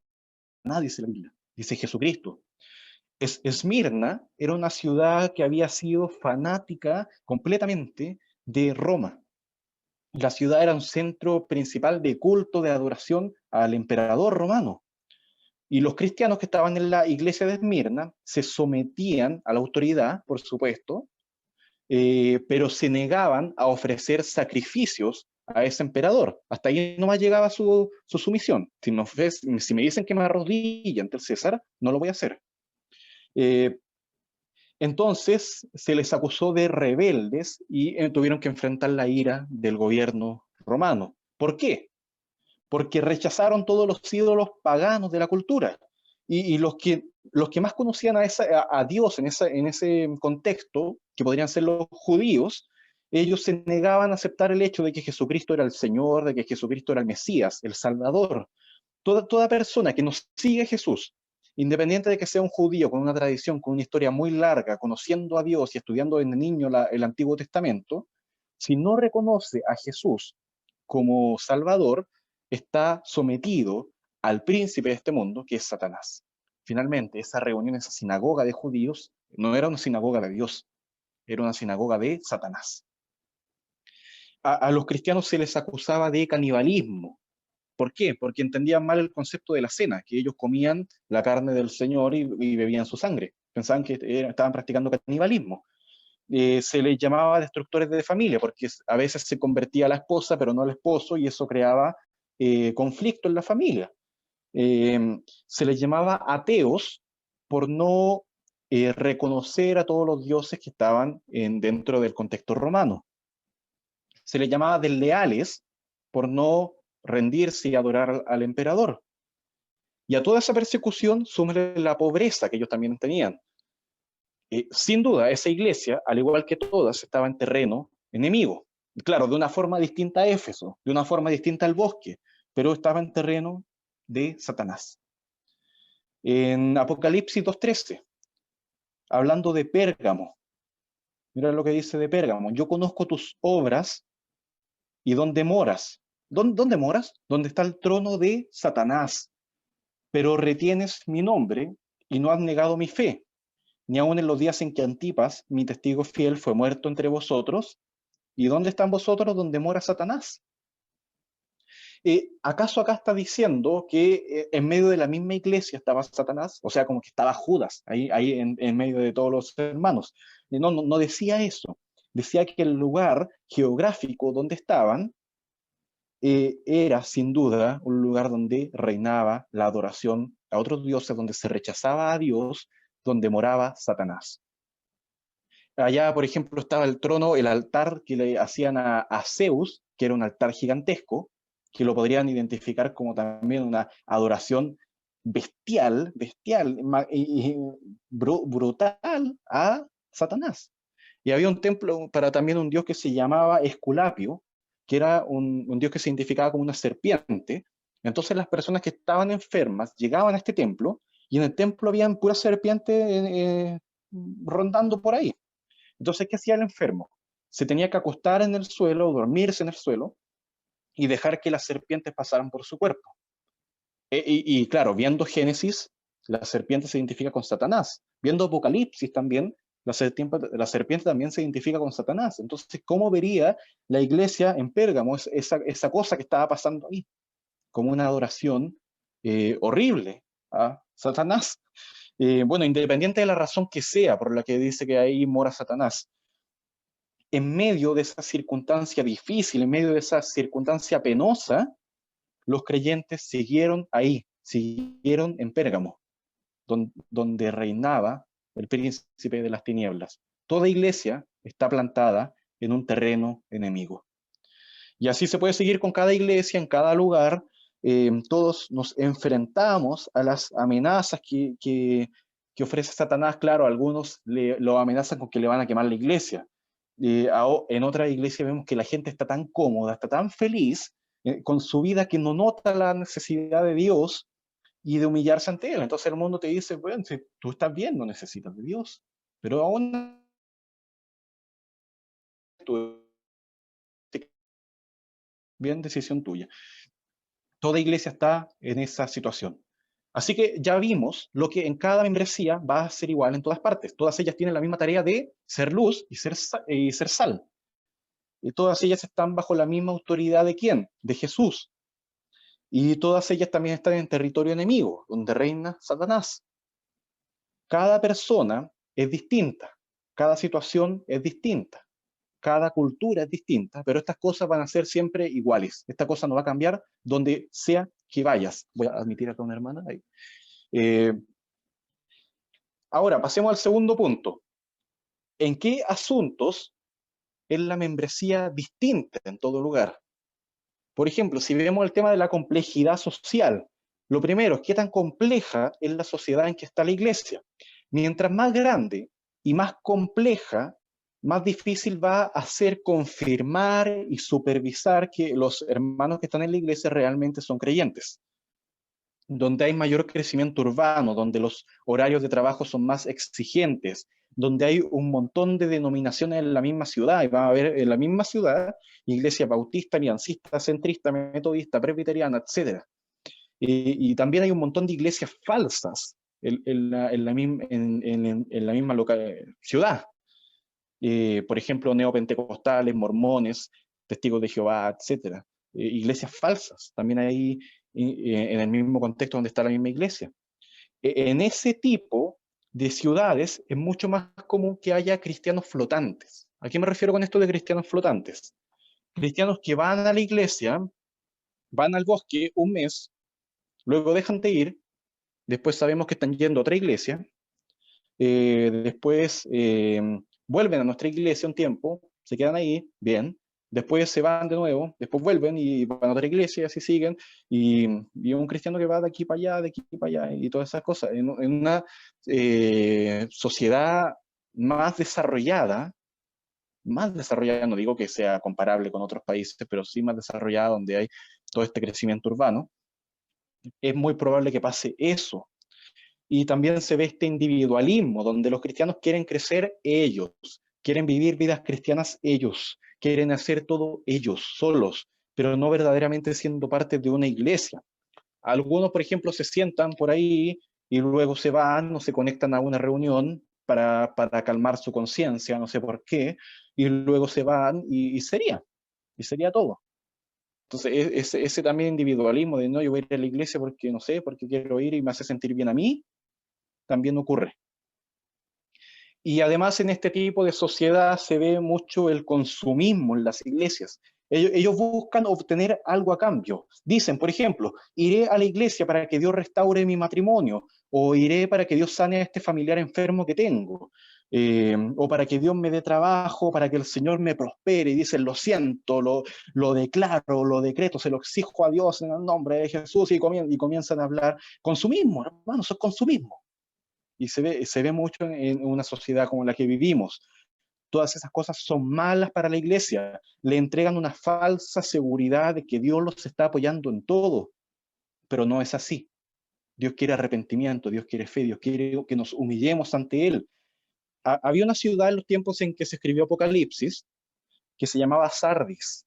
dice la Biblia, dice Jesucristo. Esmirna era una ciudad que había sido fanática completamente de Roma. La ciudad era un centro principal de culto, de adoración al emperador romano. Y los cristianos que estaban en la iglesia de Esmirna se sometían a la autoridad, por supuesto, pero se negaban a ofrecer sacrificios a ese emperador. Hasta ahí nomás llegaba su sumisión. Si me dicen que me arrodille ante el César, no lo voy a hacer. Entonces se les acusó de rebeldes y tuvieron que enfrentar la ira del gobierno romano. ¿Por qué? Porque rechazaron todos los ídolos paganos de la cultura. Y los que más conocían a Dios en ese contexto, que podrían ser los judíos, ellos se negaban a aceptar el hecho de que Jesucristo era el Señor, de que Jesucristo era el Mesías, el Salvador. Toda persona que no sigue a Jesús, independiente de que sea un judío con una tradición, con una historia muy larga, conociendo a Dios y estudiando desde niño el Antiguo Testamento, si no reconoce a Jesús como Salvador, está sometido al príncipe de este mundo, que es Satanás. Finalmente, esa reunión, esa sinagoga de judíos, no era una sinagoga de Dios, era una sinagoga de Satanás. A los cristianos se les acusaba de canibalismo. ¿Por qué? Porque entendían mal el concepto de la cena, que ellos comían la carne del Señor y bebían su sangre. Pensaban que estaban practicando canibalismo. Se les llamaba destructores de familia, porque a veces se convertía la esposa, pero no el esposo, y eso creaba conflicto en la familia. Se les llamaba ateos por no reconocer a todos los dioses que estaban dentro del contexto romano. Se les llamaba desleales por no rendirse y adorar al emperador. Y a toda esa persecución súmele la pobreza que ellos también tenían. Sin duda, esa iglesia, al igual que todas, estaba en terreno enemigo. Claro, de una forma distinta a Éfeso, de una forma distinta al bosque, pero estaba en terreno de Satanás. En Apocalipsis 2.13, hablando de Pérgamo, mira lo que dice de Pérgamo: yo conozco tus obras y dónde moras. ¿Dónde moras? Donde está el trono de Satanás, pero retienes mi nombre y no has negado mi fe, ni aun en los días en que Antipas, mi testigo fiel, fue muerto entre vosotros. ¿Y dónde están vosotros donde mora Satanás? ¿Acaso acá está diciendo que en medio de la misma iglesia estaba Satanás? O sea, como que estaba Judas ahí en medio de todos los hermanos. No decía eso. Decía que el lugar geográfico donde estaban era sin duda un lugar donde reinaba la adoración a otros dioses, donde se rechazaba a Dios, donde moraba Satanás. Allá, por ejemplo, estaba el trono, el altar que le hacían a Zeus, que era un altar gigantesco, que lo podrían identificar como también una adoración bestial y brutal a Satanás. Y había un templo para también un dios que se llamaba Esculapio, que era un dios que se identificaba como una serpiente. Entonces las personas que estaban enfermas llegaban a este templo y en el templo habían puras serpientes rondando por ahí. Entonces, ¿qué hacía el enfermo? Se tenía que acostar en el suelo, dormirse en el suelo y dejar que las serpientes pasaran por su cuerpo. Y claro, viendo Génesis, la serpiente se identifica con Satanás. Viendo Apocalipsis también, la serpiente también se identifica con Satanás. Entonces, ¿cómo vería la iglesia en Pérgamo esa cosa que estaba pasando ahí? Como una adoración horrible a Satanás. Bueno, independiente de la razón que sea por la que dice que ahí mora Satanás, en medio de esa circunstancia difícil, en medio de esa circunstancia penosa, los creyentes siguieron ahí, siguieron en Pérgamo, donde reinaba el príncipe de las tinieblas. Toda iglesia está plantada en un terreno enemigo. Y así se puede seguir con cada iglesia, en cada lugar. Todos nos enfrentamos a las amenazas que ofrece Satanás. Claro, algunos lo amenazan con que le van a quemar la iglesia. En otra iglesia vemos que la gente está tan cómoda, está tan feliz con su vida que no nota la necesidad de Dios y de humillarse ante Él. Entonces el mundo te dice, bueno, si tú estás bien, no necesitas de Dios. Pero aún tú, bien, decisión tuya. Toda iglesia está en esa situación. Así que ya vimos lo que en cada membresía va a ser igual en todas partes. Todas ellas tienen la misma tarea de ser luz y ser sal. Y todas ellas están bajo la misma autoridad de ¿quién? De Jesús. Y todas ellas también están en territorio enemigo, donde reina Satanás. Cada persona es distinta, cada situación es distinta, cada cultura es distinta, pero estas cosas van a ser siempre iguales. Esta cosa no va a cambiar donde sea que vayas. Voy a admitir acá a una hermana ahí. Eh, Ahora, pasemos al segundo punto. ¿En qué asuntos es la membresía distinta en todo lugar? Por ejemplo, si vemos el tema de la complejidad social, lo primero es qué tan compleja es la sociedad en que está la iglesia. Mientras más grande y más compleja, más difícil va a ser confirmar y supervisar que los hermanos que están en la iglesia realmente son creyentes. Donde hay mayor crecimiento urbano, donde los horarios de trabajo son más exigentes, donde hay un montón de denominaciones en la misma ciudad, y va a haber en la misma ciudad iglesia bautista, aliancista, centrista, metodista, presbiteriana, etc. Y también hay un montón de iglesias falsas en la misma ciudad. Por ejemplo, neopentecostales, mormones, testigos de Jehová, etc. Iglesias falsas, también hay en el mismo contexto donde está la misma iglesia. En ese tipo de ciudades es mucho más común que haya cristianos flotantes. ¿A qué me refiero con esto de cristianos flotantes? Cristianos que van a la iglesia, van al bosque un mes, luego dejan de ir, después sabemos que están yendo a otra iglesia, después vuelven a nuestra iglesia un tiempo, se quedan ahí, bien, después se van de nuevo, después vuelven y van a otra iglesia y así siguen, y un cristiano que va de aquí para allá, de aquí para allá, y todas esas cosas, en una sociedad más desarrollada, no digo que sea comparable con otros países, pero sí más desarrollada, donde hay todo este crecimiento urbano, es muy probable que pase eso. Y también se ve este individualismo, donde los cristianos quieren crecer ellos, quieren vivir vidas cristianas ellos, quieren hacer todo ellos, solos, pero no verdaderamente siendo parte de una iglesia. Algunos, por ejemplo, se sientan por ahí y luego se van o se conectan a una reunión para calmar su conciencia, no sé por qué, y luego se van y sería todo. Entonces, ese también individualismo de no, yo voy a ir a la iglesia porque no sé, porque quiero ir y me hace sentir bien a mí, también ocurre. Y además en este tipo de sociedad se ve mucho el consumismo en las iglesias. Ellos buscan obtener algo a cambio. Dicen, por ejemplo, iré a la iglesia para que Dios restaure mi matrimonio, o iré para que Dios sane a este familiar enfermo que tengo, o para que Dios me dé trabajo, para que el Señor me prospere. Y dicen, lo siento, lo declaro, lo decreto, se lo exijo a Dios en el nombre de Jesús, y comienzan a hablar consumismo, hermano, eso es consumismo. Y se ve mucho en una sociedad como la que vivimos. Todas esas cosas son malas para la iglesia. Le entregan una falsa seguridad de que Dios los está apoyando en todo, pero no es así. Dios quiere arrepentimiento, Dios quiere fe, Dios quiere que nos humillemos ante Él. Había una ciudad en los tiempos en que se escribió Apocalipsis que se llamaba Sardis.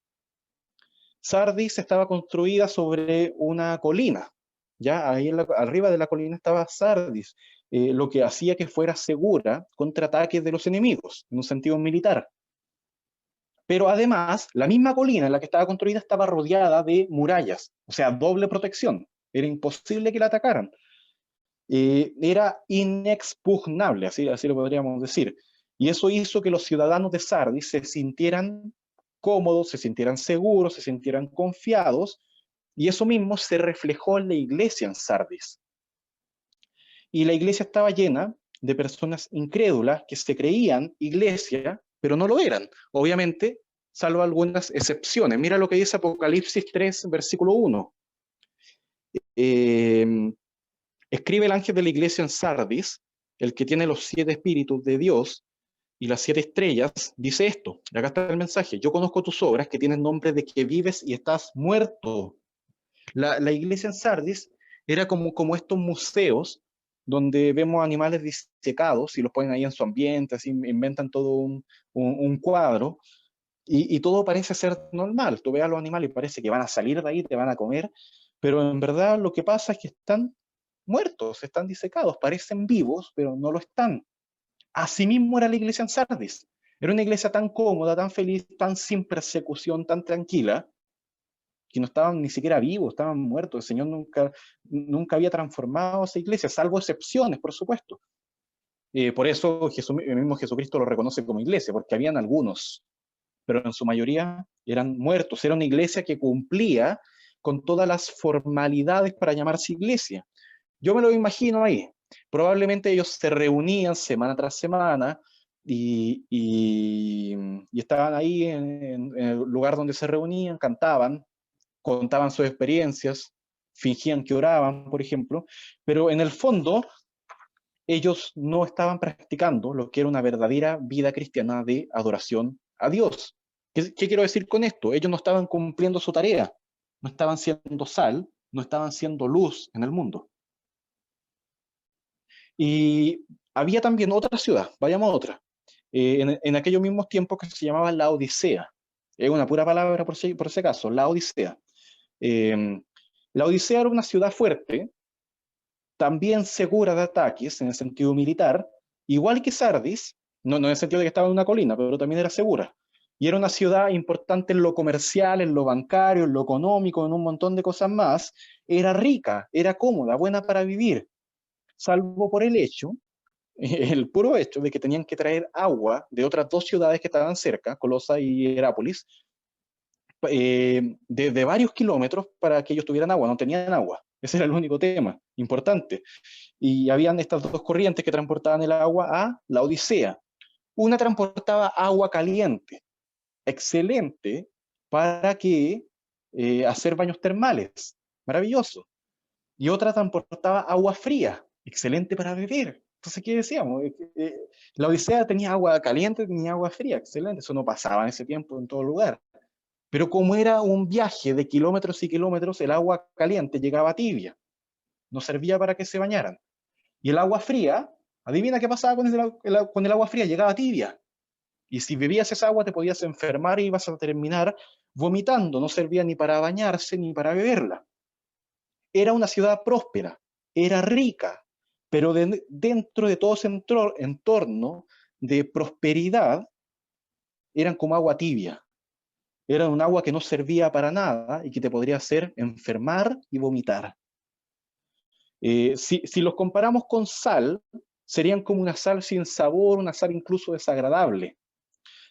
Sardis estaba construida sobre una colina, ya ahí arriba de la colina estaba Sardis, lo que hacía que fuera segura contra ataques de los enemigos, en un sentido militar. Pero además, la misma colina en la que estaba construida estaba rodeada de murallas, o sea, doble protección. Era imposible que la atacaran. Era inexpugnable, así lo podríamos decir. Y eso hizo que los ciudadanos de Sardis se sintieran cómodos, se sintieran seguros, se sintieran confiados, y eso mismo se reflejó en la iglesia en Sardis. Y la iglesia estaba llena de personas incrédulas que se creían iglesia, pero no lo eran, obviamente, salvo algunas excepciones. Mira lo que dice Apocalipsis 3, versículo 1. Eh, Escribe el ángel de la iglesia en Sardis, el que tiene los 7 espíritus de Dios y las 7 estrellas, dice esto. Acá está el mensaje. Yo conozco tus obras, que tienen nombre de que vives y estás muerto. La iglesia en Sardis era como estos museos donde vemos animales disecados y los ponen ahí en su ambiente, así inventan todo un cuadro, y todo parece ser normal. Tú ves a los animales y parece que van a salir de ahí, te van a comer, pero en verdad lo que pasa es que están muertos, están disecados, parecen vivos, pero no lo están. Asimismo era la iglesia en Sardis. Era una iglesia tan cómoda, tan feliz, tan sin persecución, tan tranquila, que no estaban ni siquiera vivos, estaban muertos. El Señor nunca había transformado esa iglesia, salvo excepciones, por supuesto. Por eso el mismo Jesucristo lo reconoce como iglesia, porque habían algunos, pero en su mayoría eran muertos. Era una iglesia que cumplía con todas las formalidades para llamarse iglesia. Yo me lo imagino ahí. Probablemente ellos se reunían semana tras semana y estaban ahí en el lugar donde se reunían, cantaban, contaban sus experiencias, fingían que oraban, por ejemplo, pero en el fondo ellos no estaban practicando lo que era una verdadera vida cristiana de adoración a Dios. ¿Qué quiero decir con esto? Ellos no estaban cumpliendo su tarea, no estaban siendo sal, no estaban siendo luz en el mundo. Y había también otra ciudad, vayamos a otra, en aquellos mismos tiempos que se llamaba la Odisea. Es una pura palabra por ese caso, la Odisea. Eh, la Odisea era una ciudad fuerte, también segura de ataques en el sentido militar, igual que Sardis, no en el sentido de que estaba en una colina, pero también era segura. Y era una ciudad importante en lo comercial, en lo bancario, en lo económico, en un montón de cosas más. Era rica, era cómoda, buena para vivir, salvo por el hecho, el puro hecho de que tenían que traer agua de otras 2 ciudades que estaban cerca, Colosa y Herápolis, de varios kilómetros para que ellos tuvieran agua, no tenían agua. Ese era el único tema importante. Y habían estas 2 corrientes que transportaban el agua a la Odisea. Una transportaba agua caliente, excelente para que hacer baños termales, maravilloso. Y otra transportaba agua fría, excelente para beber. Entonces, ¿qué decíamos? La Odisea tenía agua caliente, tenía agua fría, excelente. Eso no pasaba en ese tiempo en todo lugar. Pero como era un viaje de kilómetros y kilómetros, el agua caliente llegaba tibia, no servía para que se bañaran. Y el agua fría, adivina qué pasaba con el agua fría, llegaba tibia. Y si bebías esa agua te podías enfermar y ibas a terminar vomitando, no servía ni para bañarse ni para beberla. Era una ciudad próspera, era rica, pero dentro de todo ese entorno de prosperidad, eran como agua tibia. Era un agua que no servía para nada y que te podría hacer enfermar y vomitar. Si los comparamos con sal, serían como una sal sin sabor, una sal incluso desagradable.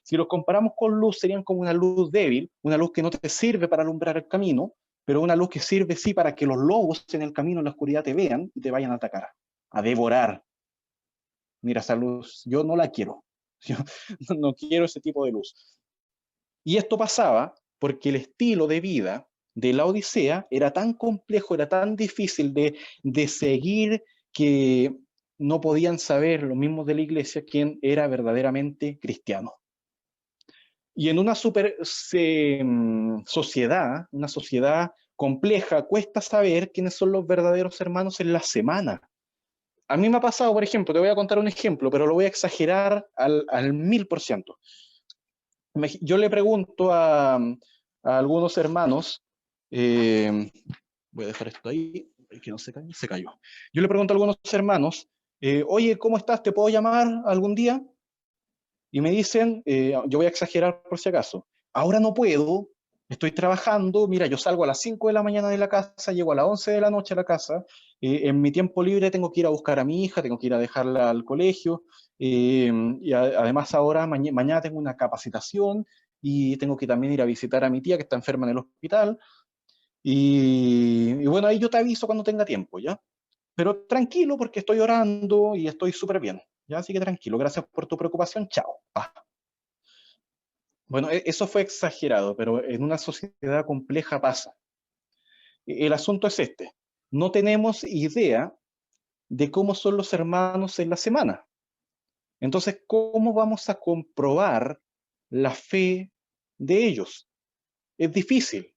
Si los comparamos con luz, serían como una luz débil, una luz que no te sirve para alumbrar el camino, pero una luz que sirve sí para que los lobos en el camino en la oscuridad te vean y te vayan a atacar, a devorar. Mira, esa luz, yo no la quiero. Yo no quiero ese tipo de luz. Y esto pasaba porque el estilo de vida de la Odisea era tan complejo, era tan difícil de seguir, que no podían saber los mismos de la iglesia quién era verdaderamente cristiano. Y en una sociedad, una sociedad compleja, cuesta saber quiénes son los verdaderos hermanos en la semana. A mí me ha pasado, por ejemplo, te voy a contar un ejemplo, pero lo voy a exagerar al 1000%. Yo le pregunto a algunos hermanos, voy a dejar esto ahí, que no se cayó, se cayó. Yo le pregunto a algunos hermanos, oye, ¿cómo estás? ¿Te puedo llamar algún día? Y me dicen, yo voy a exagerar por si acaso, ahora no puedo, estoy trabajando, mira, yo salgo a las 5 de la mañana de la casa, llego a las 11 de la noche a la casa, en mi tiempo libre tengo que ir a buscar a mi hija, tengo que ir a dejarla al colegio, y además ahora mañana tengo una capacitación y tengo que también ir a visitar a mi tía que está enferma en el hospital, y bueno, ahí yo te aviso cuando tenga tiempo, ¿ya? Pero tranquilo porque estoy orando y estoy súper bien, ¿ya? Así que tranquilo, gracias por tu preocupación, chao. Bueno, eso fue exagerado, pero en una sociedad compleja pasa. El asunto es este: no tenemos idea de cómo son los hermanos en la semana. Entonces, ¿cómo vamos a comprobar la fe de ellos? Es difícil,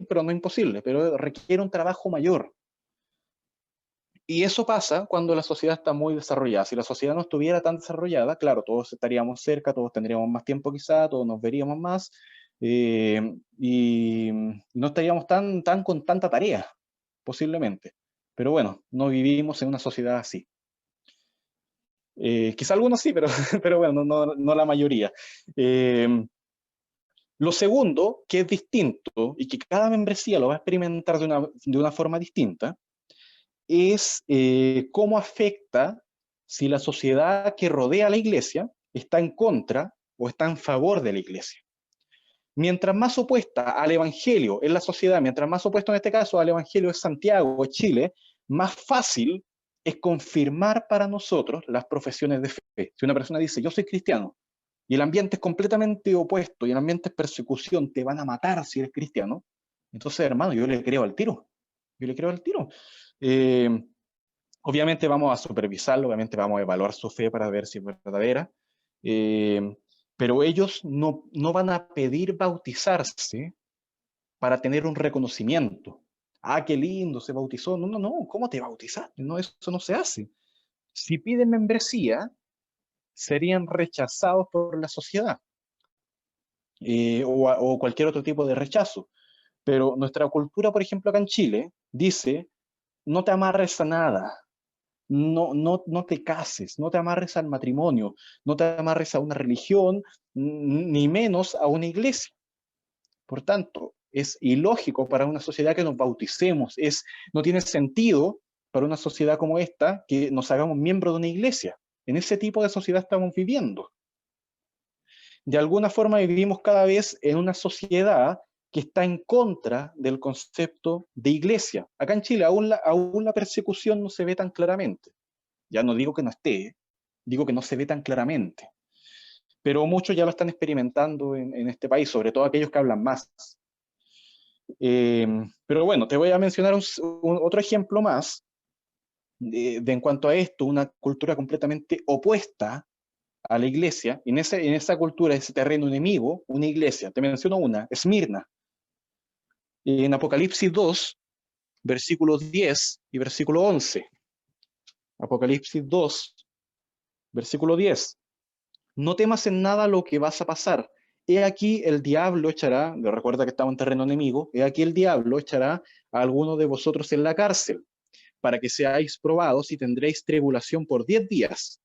pero no imposible, pero requiere un trabajo mayor. Y eso pasa cuando la sociedad está muy desarrollada. Si la sociedad no estuviera tan desarrollada, claro, todos estaríamos cerca, todos tendríamos más tiempo quizá, todos nos veríamos más, y no estaríamos tan con tanta tarea, posiblemente. Pero bueno, no vivimos en una sociedad así. Quizá algunos sí, pero, pero bueno, no la mayoría. Eh, lo segundo, que es distinto y que cada membresía lo va a experimentar de una forma distinta, es cómo afecta si la sociedad que rodea a la iglesia está en contra o está en favor de la iglesia. Mientras más opuesta al evangelio es la sociedad, mientras más opuesto en este caso al evangelio es Santiago o Chile, más fácil es confirmar para nosotros las profesiones de fe. Si una persona dice, yo soy cristiano, y el ambiente es completamente opuesto, y el ambiente es persecución, te van a matar si eres cristiano, entonces, hermano, yo le creo al tiro. Yo le creo al tiro. Eh, Obviamente vamos a supervisarlo, obviamente vamos a evaluar su fe para ver si es verdadera, eh, pero ellos no van a pedir bautizarse para tener un reconocimiento. Ah, qué lindo, se bautizó. No, ¿cómo te bautizaste? No, eso no se hace. Si piden membresía, serían rechazados por la sociedad, o cualquier otro tipo de rechazo. Pero nuestra cultura, por ejemplo, acá en Chile, dice, no te amarres a nada, no te cases, no te amarres al matrimonio, no te amarres a una religión, ni menos a una iglesia. Por tanto, es ilógico para una sociedad que nos bauticemos, no tiene sentido para una sociedad como esta que nos hagamos miembros de una iglesia. En ese tipo de sociedad estamos viviendo. De alguna forma vivimos cada vez en una sociedad que está en contra del concepto de iglesia. Acá en Chile aún la persecución no se ve tan claramente. Ya no digo que no esté, digo que no se ve tan claramente. Pero muchos ya lo están experimentando en este país, sobre todo aquellos que hablan más. Pero bueno, te voy a mencionar otro ejemplo más en cuanto a esto, una cultura completamente opuesta a la iglesia. En esa cultura, ese terreno enemigo, una iglesia. Te menciono una, Esmirna. En Apocalipsis 2, versículos 10 y versículo 11. Apocalipsis 2, versículo 10. No temas en nada lo que vas a pasar. He aquí el diablo echará, recuerda que estamos en terreno enemigo, he aquí el diablo echará a alguno de vosotros en la cárcel, para que seáis probados y tendréis tribulación por 10 días.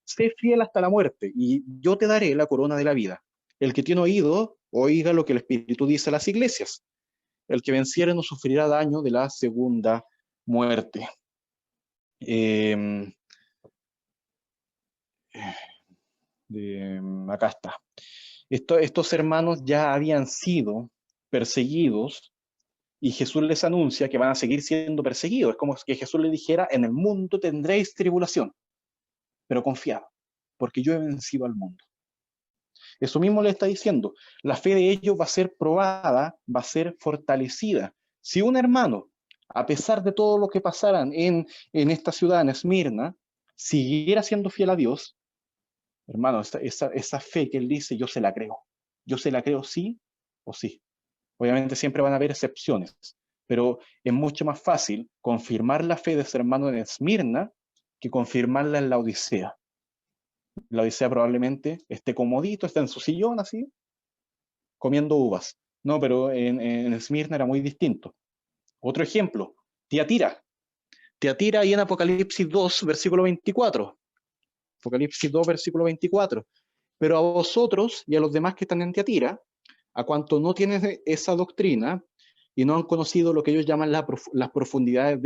Sé fiel hasta la muerte, y yo te daré la corona de la vida. El que tiene oído, oiga lo que el Espíritu dice a las iglesias. El que venciere no sufrirá daño de la segunda muerte. Eh, Acá está. Estos hermanos ya habían sido perseguidos y Jesús les anuncia que van a seguir siendo perseguidos. Es como que Jesús les dijera, en el mundo tendréis tribulación, pero confiad, porque yo he vencido al mundo. Eso mismo le está diciendo. La fe de ellos va a ser probada, va a ser fortalecida. Si un hermano, a pesar de todo lo que pasaran en esta ciudad, en Esmirna, siguiera siendo fiel a Dios, hermano, esa fe que él dice, yo se la creo. Yo se la creo sí o sí. Obviamente siempre van a haber excepciones, pero es mucho más fácil confirmar la fe de ese hermano en Esmirna que confirmarla en la Odisea. La Odisea probablemente esté comodito, está en su sillón así, comiendo uvas. No, pero en Esmirna era muy distinto. Otro ejemplo, Tiatira. Tiatira ahí en Apocalipsis 2, versículo 24. Apocalipsis 2, versículo 24. Pero a vosotros y a los demás que están en Tiatira, a cuanto no tienen esa doctrina y no han conocido lo que ellos llaman las profundidades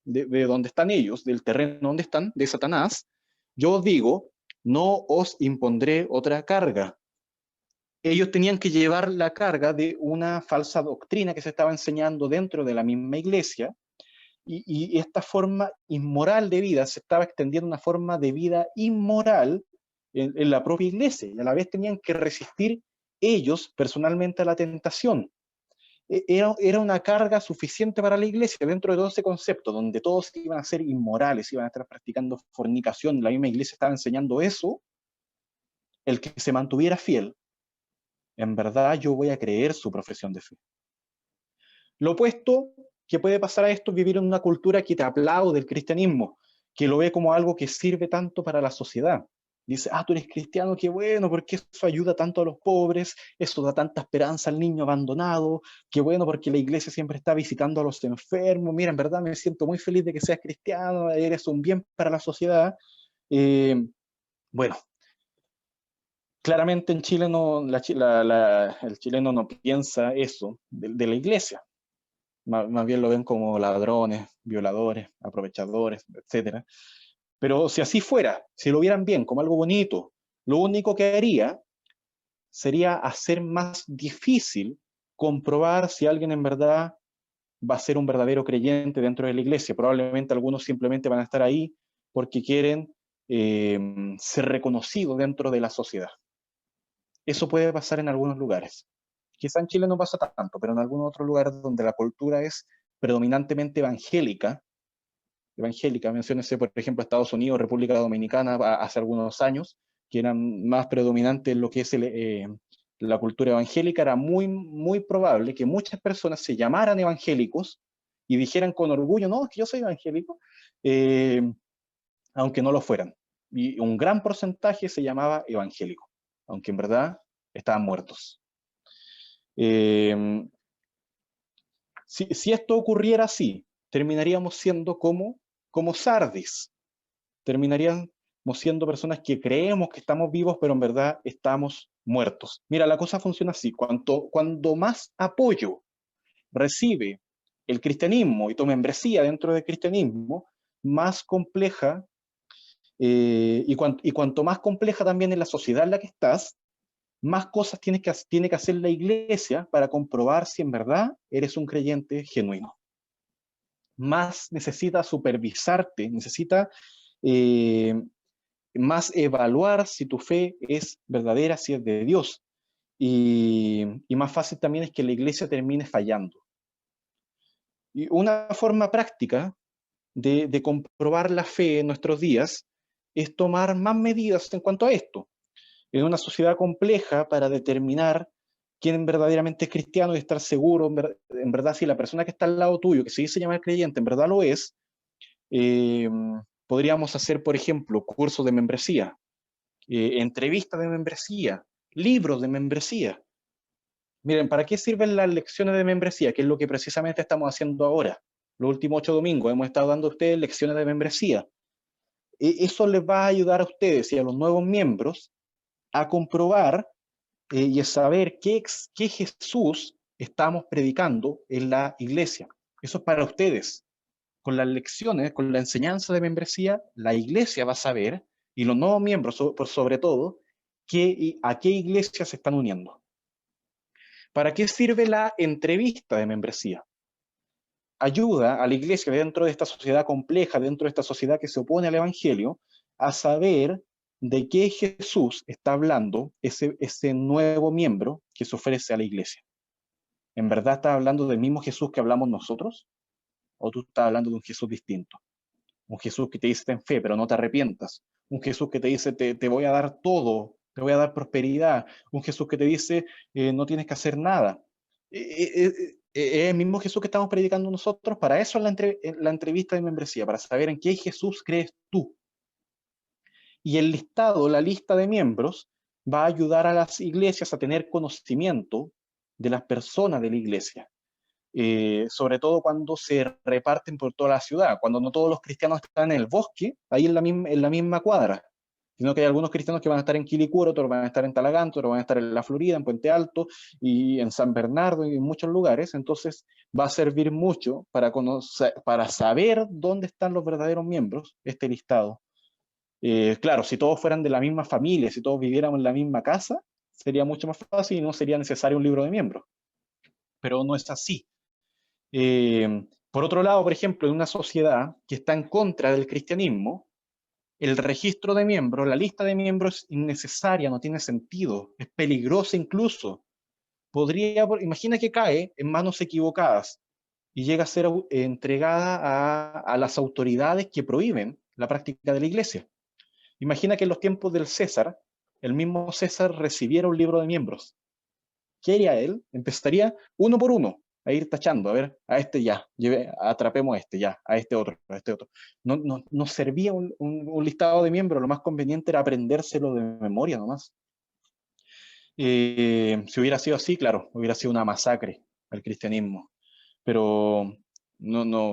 de donde están ellos, del terreno donde están, de Satanás, yo os digo, no os impondré otra carga. Ellos tenían que llevar la carga de una falsa doctrina que se estaba enseñando dentro de la misma iglesia, y esta forma inmoral de vida se estaba extendiendo a una forma de vida inmoral en la propia iglesia, y a la vez tenían que resistir ellos personalmente a la tentación. Era una carga suficiente para la iglesia dentro de todo ese concepto, donde todos iban a ser inmorales, iban a estar practicando fornicación, la misma iglesia estaba enseñando eso. El que se mantuviera fiel, en verdad yo voy a creer su profesión de fe. Lo opuesto que puede pasar a esto es vivir en una cultura que te aplaude el cristianismo, que lo ve como algo que sirve tanto para la sociedad. Dice, tú eres cristiano, qué bueno, porque eso ayuda tanto a los pobres, eso da tanta esperanza al niño abandonado, qué bueno porque la iglesia siempre está visitando a los enfermos, mira, en verdad me siento muy feliz de que seas cristiano, eres un bien para la sociedad. Bueno, claramente en Chile no, el chileno no piensa eso de la iglesia. Más bien lo ven como ladrones, violadores, aprovechadores, etcétera. Pero si así fuera, si lo vieran bien, como algo bonito, lo único que haría sería hacer más difícil comprobar si alguien en verdad va a ser un verdadero creyente dentro de la iglesia. Probablemente algunos simplemente van a estar ahí porque quieren ser reconocidos dentro de la sociedad. Eso puede pasar en algunos lugares. Quizá en Chile no pasa tanto, pero en algunos otros lugares donde la cultura es predominantemente evangélica, menciónese por ejemplo Estados Unidos, República Dominicana, hace algunos años, que eran más predominantes en lo que es la cultura evangélica, era muy, muy probable que muchas personas se llamaran evangélicos y dijeran con orgullo, no, es que yo soy evangélico, eh, aunque no lo fueran. Y un gran porcentaje se llamaba evangélico, aunque en verdad estaban muertos. Si esto ocurriera así, terminaríamos siendo como Sardis. Terminaríamos siendo personas que creemos que estamos vivos, pero en verdad estamos muertos. Mira, la cosa funciona así. Cuando más apoyo recibe el cristianismo y tu membresía dentro del cristianismo, más compleja, y cuanto más compleja también es la sociedad en la que estás, más cosas tiene que hacer la iglesia para comprobar si en verdad eres un creyente genuino. Más necesita supervisarte, necesita más evaluar si tu fe es verdadera, si es de Dios. Y más fácil también es que la iglesia termine fallando. Y una forma práctica de comprobar la fe en nuestros días es tomar más medidas en cuanto a esto. En una sociedad compleja, para determinar quién verdaderamente es cristiano y estar seguro, en verdad, si la persona que está al lado tuyo, que se dice llamar creyente, en verdad lo es, eh, podríamos hacer, por ejemplo, cursos de membresía, entrevistas de membresía, libros de membresía. Miren, ¿para qué sirven las lecciones de membresía? Que es lo que precisamente estamos haciendo ahora. Los últimos 8 domingos hemos estado dando a ustedes lecciones de membresía. Eso les va a ayudar a ustedes y a los nuevos miembros a comprobar y es saber qué Jesús estamos predicando en la iglesia. Eso es para ustedes. Con las lecciones, con la enseñanza de membresía, la iglesia va a saber, y los nuevos miembros, por sobre todo, a qué iglesia se están uniendo. ¿Para qué sirve la entrevista de membresía? Ayuda a la iglesia dentro de esta sociedad compleja, dentro de esta sociedad que se opone al evangelio, a saber de qué Jesús está hablando ese nuevo miembro que se ofrece a la iglesia. ¿En verdad está hablando del mismo Jesús que hablamos nosotros? ¿O tú estás hablando de un Jesús distinto? Un Jesús que te dice ten fe, pero no te arrepientas. Un Jesús que te dice te voy a dar todo, te voy a dar prosperidad. Un Jesús que te dice no tienes que hacer nada. Es el mismo Jesús que estamos predicando nosotros. Para eso es la entrevista de membresía, para saber en qué Jesús crees tú. Y el listado, la lista de miembros, va a ayudar a las iglesias a tener conocimiento de las personas de la iglesia. Sobre todo cuando se reparten por toda la ciudad, cuando no todos los cristianos están en el bosque, ahí en la misma cuadra, sino que hay algunos cristianos que van a estar en Quilicura, otros van a estar en Talagante, otros van a estar en la Florida, en Puente Alto, y en San Bernardo, y en muchos lugares. Entonces va a servir mucho para saber dónde están los verdaderos miembros, este listado. Claro, si todos fueran de la misma familia, si todos viviéramos en la misma casa, sería mucho más fácil y no sería necesario un libro de miembros. Pero no es así. Por otro lado, por ejemplo, en una sociedad que está en contra del cristianismo, el registro de miembros, la lista de miembros es innecesaria, no tiene sentido, es peligrosa incluso. Imagina que cae en manos equivocadas y llega a ser entregada a las autoridades que prohíben la práctica de la iglesia. Imagina que en los tiempos del César, el mismo César recibiera un libro de miembros. ¿Qué haría él? Empezaría uno por uno a ir tachando, a ver, a este ya, atrapemos a este ya, a este otro, a este otro. No servía un listado de miembros, lo más conveniente era aprendérselo de memoria nomás. Si hubiera sido así, claro, hubiera sido una masacre al cristianismo. Pero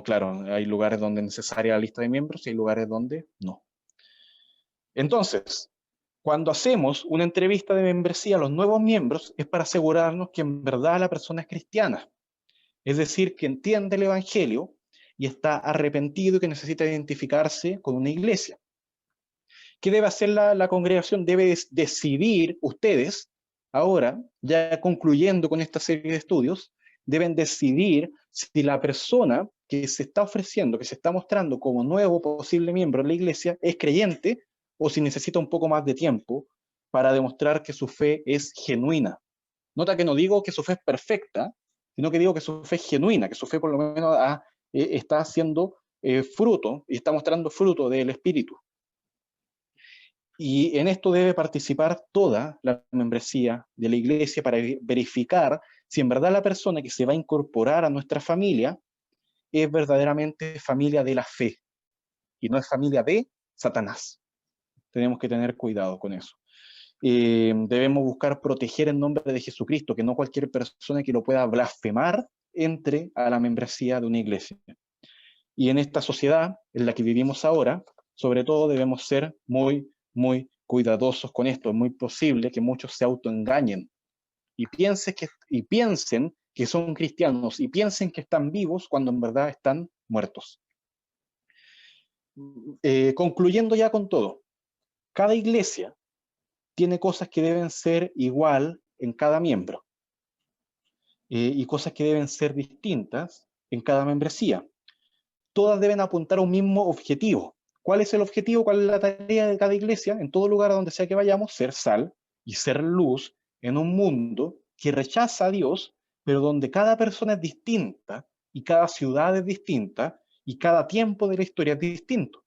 claro, hay lugares donde es necesaria la lista de miembros y hay lugares donde no. Entonces, cuando hacemos una entrevista de membresía a los nuevos miembros, es para asegurarnos que en verdad la persona es cristiana. Es decir, que entiende el Evangelio y está arrepentido y que necesita identificarse con una iglesia. ¿Qué debe hacer la congregación? Debe decidir ustedes, ahora, ya concluyendo con esta serie de estudios, deben decidir si la persona que se está ofreciendo, que se está mostrando como nuevo posible miembro de la iglesia, es creyente o si necesita un poco más de tiempo para demostrar que su fe es genuina. Nota que no digo que su fe es perfecta, sino que digo que su fe es genuina, que su fe por lo menos está haciendo fruto y está mostrando fruto del Espíritu. Y en esto debe participar toda la membresía de la iglesia para verificar si en verdad la persona que se va a incorporar a nuestra familia es verdaderamente familia de la fe y no es familia de Satanás. Tenemos que tener cuidado con eso. Debemos buscar proteger en nombre de Jesucristo, que no cualquier persona que lo pueda blasfemar entre a la membresía de una iglesia. Y en esta sociedad en la que vivimos ahora, sobre todo debemos ser muy, muy cuidadosos con esto. Es muy posible que muchos se autoengañen y piensen que son cristianos y piensen que están vivos cuando en verdad están muertos. Concluyendo ya con todo, cada iglesia tiene cosas que deben ser igual en cada miembro y cosas que deben ser distintas en cada membresía. Todas deben apuntar a un mismo objetivo. ¿Cuál es el objetivo? ¿Cuál es la tarea de cada iglesia? En todo lugar donde sea que vayamos, ser sal y ser luz en un mundo que rechaza a Dios, pero donde cada persona es distinta y cada ciudad es distinta y cada tiempo de la historia es distinto.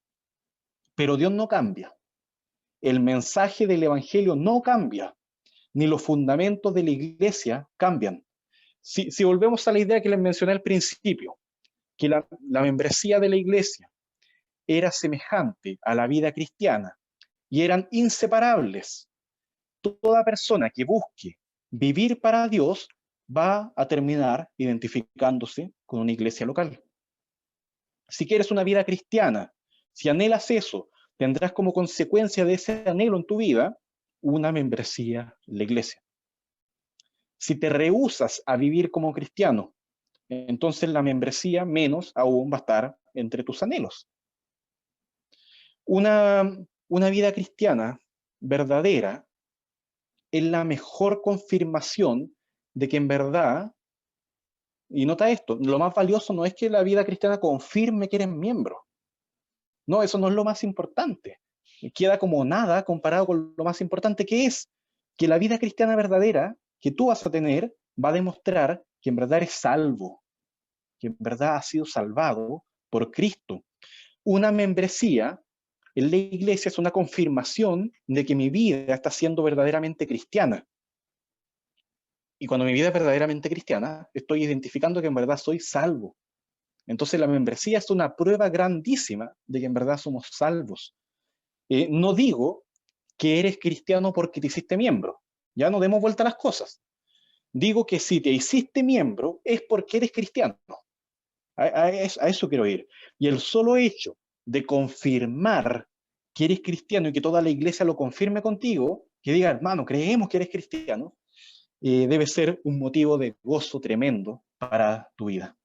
Pero Dios no cambia. El mensaje del Evangelio no cambia, ni los fundamentos de la iglesia cambian. Si volvemos a la idea que les mencioné al principio, que la membresía de la iglesia era semejante a la vida cristiana y eran inseparables. Toda persona que busque vivir para Dios va a terminar identificándose con una iglesia local. Si quieres una vida cristiana, si anhelas eso, tendrás como consecuencia de ese anhelo en tu vida una membresía en la iglesia. Si te rehusas a vivir como cristiano, entonces la membresía menos aún va a estar entre tus anhelos. Una vida cristiana verdadera es la mejor confirmación de que en verdad, y nota esto, lo más valioso no es que la vida cristiana confirme que eres miembro. No, eso no es lo más importante. Queda como nada comparado con lo más importante, que es que la vida cristiana verdadera que tú vas a tener va a demostrar que en verdad eres salvo, que en verdad has sido salvado por Cristo. Una membresía en la iglesia es una confirmación de que mi vida está siendo verdaderamente cristiana. Y cuando mi vida es verdaderamente cristiana, estoy identificando que en verdad soy salvo. Entonces la membresía es una prueba grandísima de que en verdad somos salvos. No digo que eres cristiano porque te hiciste miembro. Ya no demos vuelta a las cosas. Digo que si te hiciste miembro es porque eres cristiano. A eso quiero ir. Y el solo hecho de confirmar que eres cristiano y que toda la iglesia lo confirme contigo, que diga, hermano, creemos que eres cristiano, debe ser un motivo de gozo tremendo para tu vida.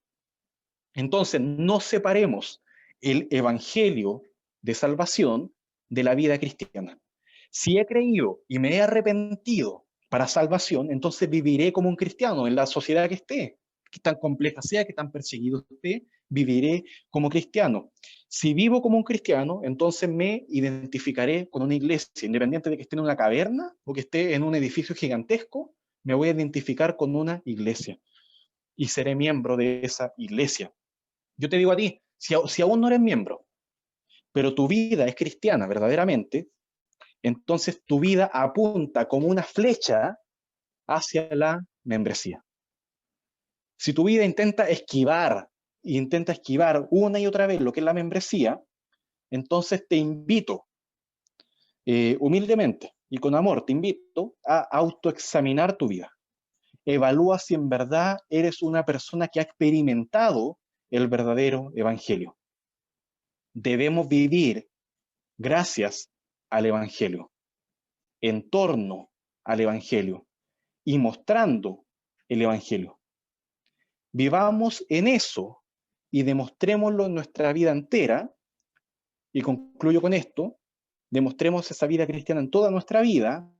Entonces, no separemos el evangelio de salvación de la vida cristiana. Si he creído y me he arrepentido para salvación, entonces viviré como un cristiano en la sociedad que esté, que tan compleja sea, que tan perseguido esté, viviré como cristiano. Si vivo como un cristiano, entonces me identificaré con una iglesia, independiente de que esté en una caverna o que esté en un edificio gigantesco, me voy a identificar con una iglesia y seré miembro de esa iglesia. Yo te digo a ti, si aún no eres miembro, pero tu vida es cristiana verdaderamente, entonces tu vida apunta como una flecha hacia la membresía. Si tu vida intenta esquivar una y otra vez lo que es la membresía, entonces te invito, humildemente y con amor, te invito a autoexaminar tu vida. Evalúa si en verdad eres una persona que ha experimentado el verdadero evangelio. Debemos vivir gracias al evangelio, en torno al evangelio y mostrando el evangelio. Vivamos en eso y demostrémoslo en nuestra vida entera, y concluyo con esto, demostremos esa vida cristiana en toda nuestra vida,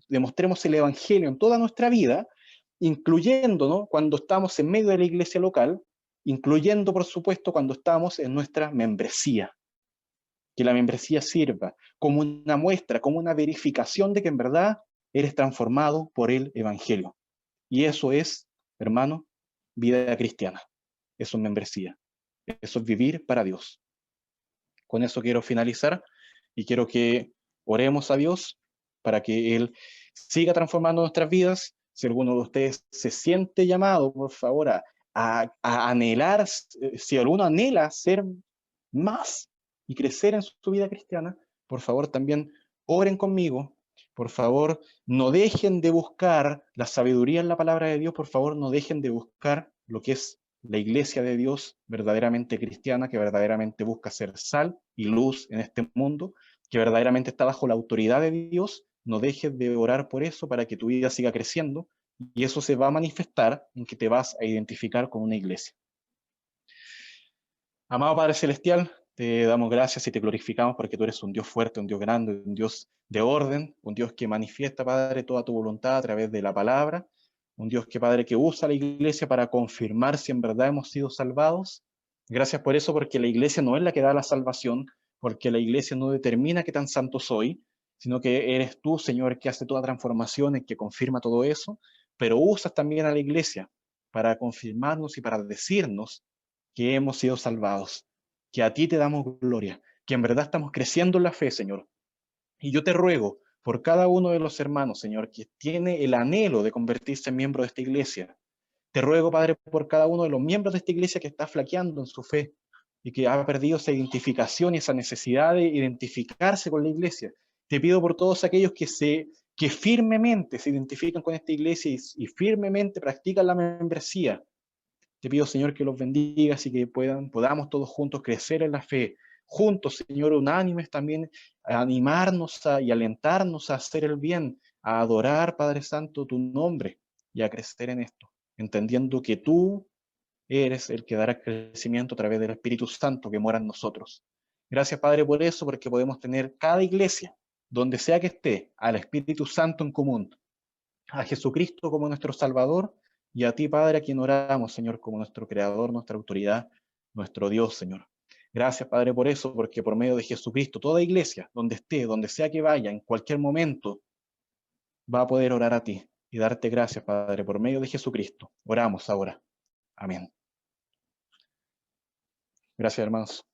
demostremos el evangelio en toda nuestra vida, incluyéndonos cuando estamos en medio de la iglesia local, incluyendo, por supuesto, cuando estamos en nuestra membresía. Que la membresía sirva como una muestra, como una verificación de que en verdad eres transformado por el evangelio. Y eso es, hermano, vida cristiana. Eso es membresía. Eso es vivir para Dios. Con eso quiero finalizar y quiero que oremos a Dios para que Él siga transformando nuestras vidas. Si alguno de ustedes se siente llamado, por favor, a anhelar, si alguno anhela ser más y crecer en su vida cristiana, por favor también oren conmigo. Por favor, no dejen de buscar la sabiduría en la palabra de Dios. Por favor, no dejen de buscar lo que es la iglesia de Dios verdaderamente cristiana, que verdaderamente busca ser sal y luz en este mundo, que verdaderamente está bajo la autoridad de Dios. No dejes de orar por eso para que tu vida siga creciendo y eso se va a manifestar en que te vas a identificar con una iglesia. Amado Padre Celestial, te damos gracias y te glorificamos porque tú eres un Dios fuerte, un Dios grande, un Dios de orden, un Dios que manifiesta, Padre, toda tu voluntad a través de la palabra, un Dios que, Padre, que usa la iglesia para confirmar si en verdad hemos sido salvados. Gracias por eso, porque la iglesia no es la que da la salvación, porque la iglesia no determina qué tan santo soy, sino que eres tú, Señor, que hace toda transformación y que confirma todo eso, pero usas también a la iglesia para confirmarnos y para decirnos que hemos sido salvados, que a ti te damos gloria, que en verdad estamos creciendo en la fe, Señor. Y yo te ruego por cada uno de los hermanos, Señor, que tiene el anhelo de convertirse en miembro de esta iglesia. Te ruego, Padre, por cada uno de los miembros de esta iglesia que está flaqueando en su fe y que ha perdido esa identificación y esa necesidad de identificarse con la iglesia. Te pido por todos aquellos que firmemente se identifican con esta iglesia y firmemente practican la membresía. Te pido, Señor, que los bendigas y que podamos todos juntos crecer en la fe. Juntos, Señor, unánimes también, a animarnos y alentarnos a hacer el bien, a adorar, Padre Santo, tu nombre y a crecer en esto, entendiendo que tú eres el que dará crecimiento a través del Espíritu Santo que mora en nosotros. Gracias, Padre, por eso, porque podemos tener cada iglesia, donde sea que esté, al Espíritu Santo en común, a Jesucristo como nuestro Salvador, y a ti, Padre, a quien oramos, Señor, como nuestro Creador, nuestra autoridad, nuestro Dios, Señor. Gracias, Padre, por eso, porque por medio de Jesucristo, toda iglesia, donde esté, donde sea que vaya, en cualquier momento, va a poder orar a ti y darte gracias, Padre, por medio de Jesucristo. Oramos ahora. Amén. Gracias, hermanos.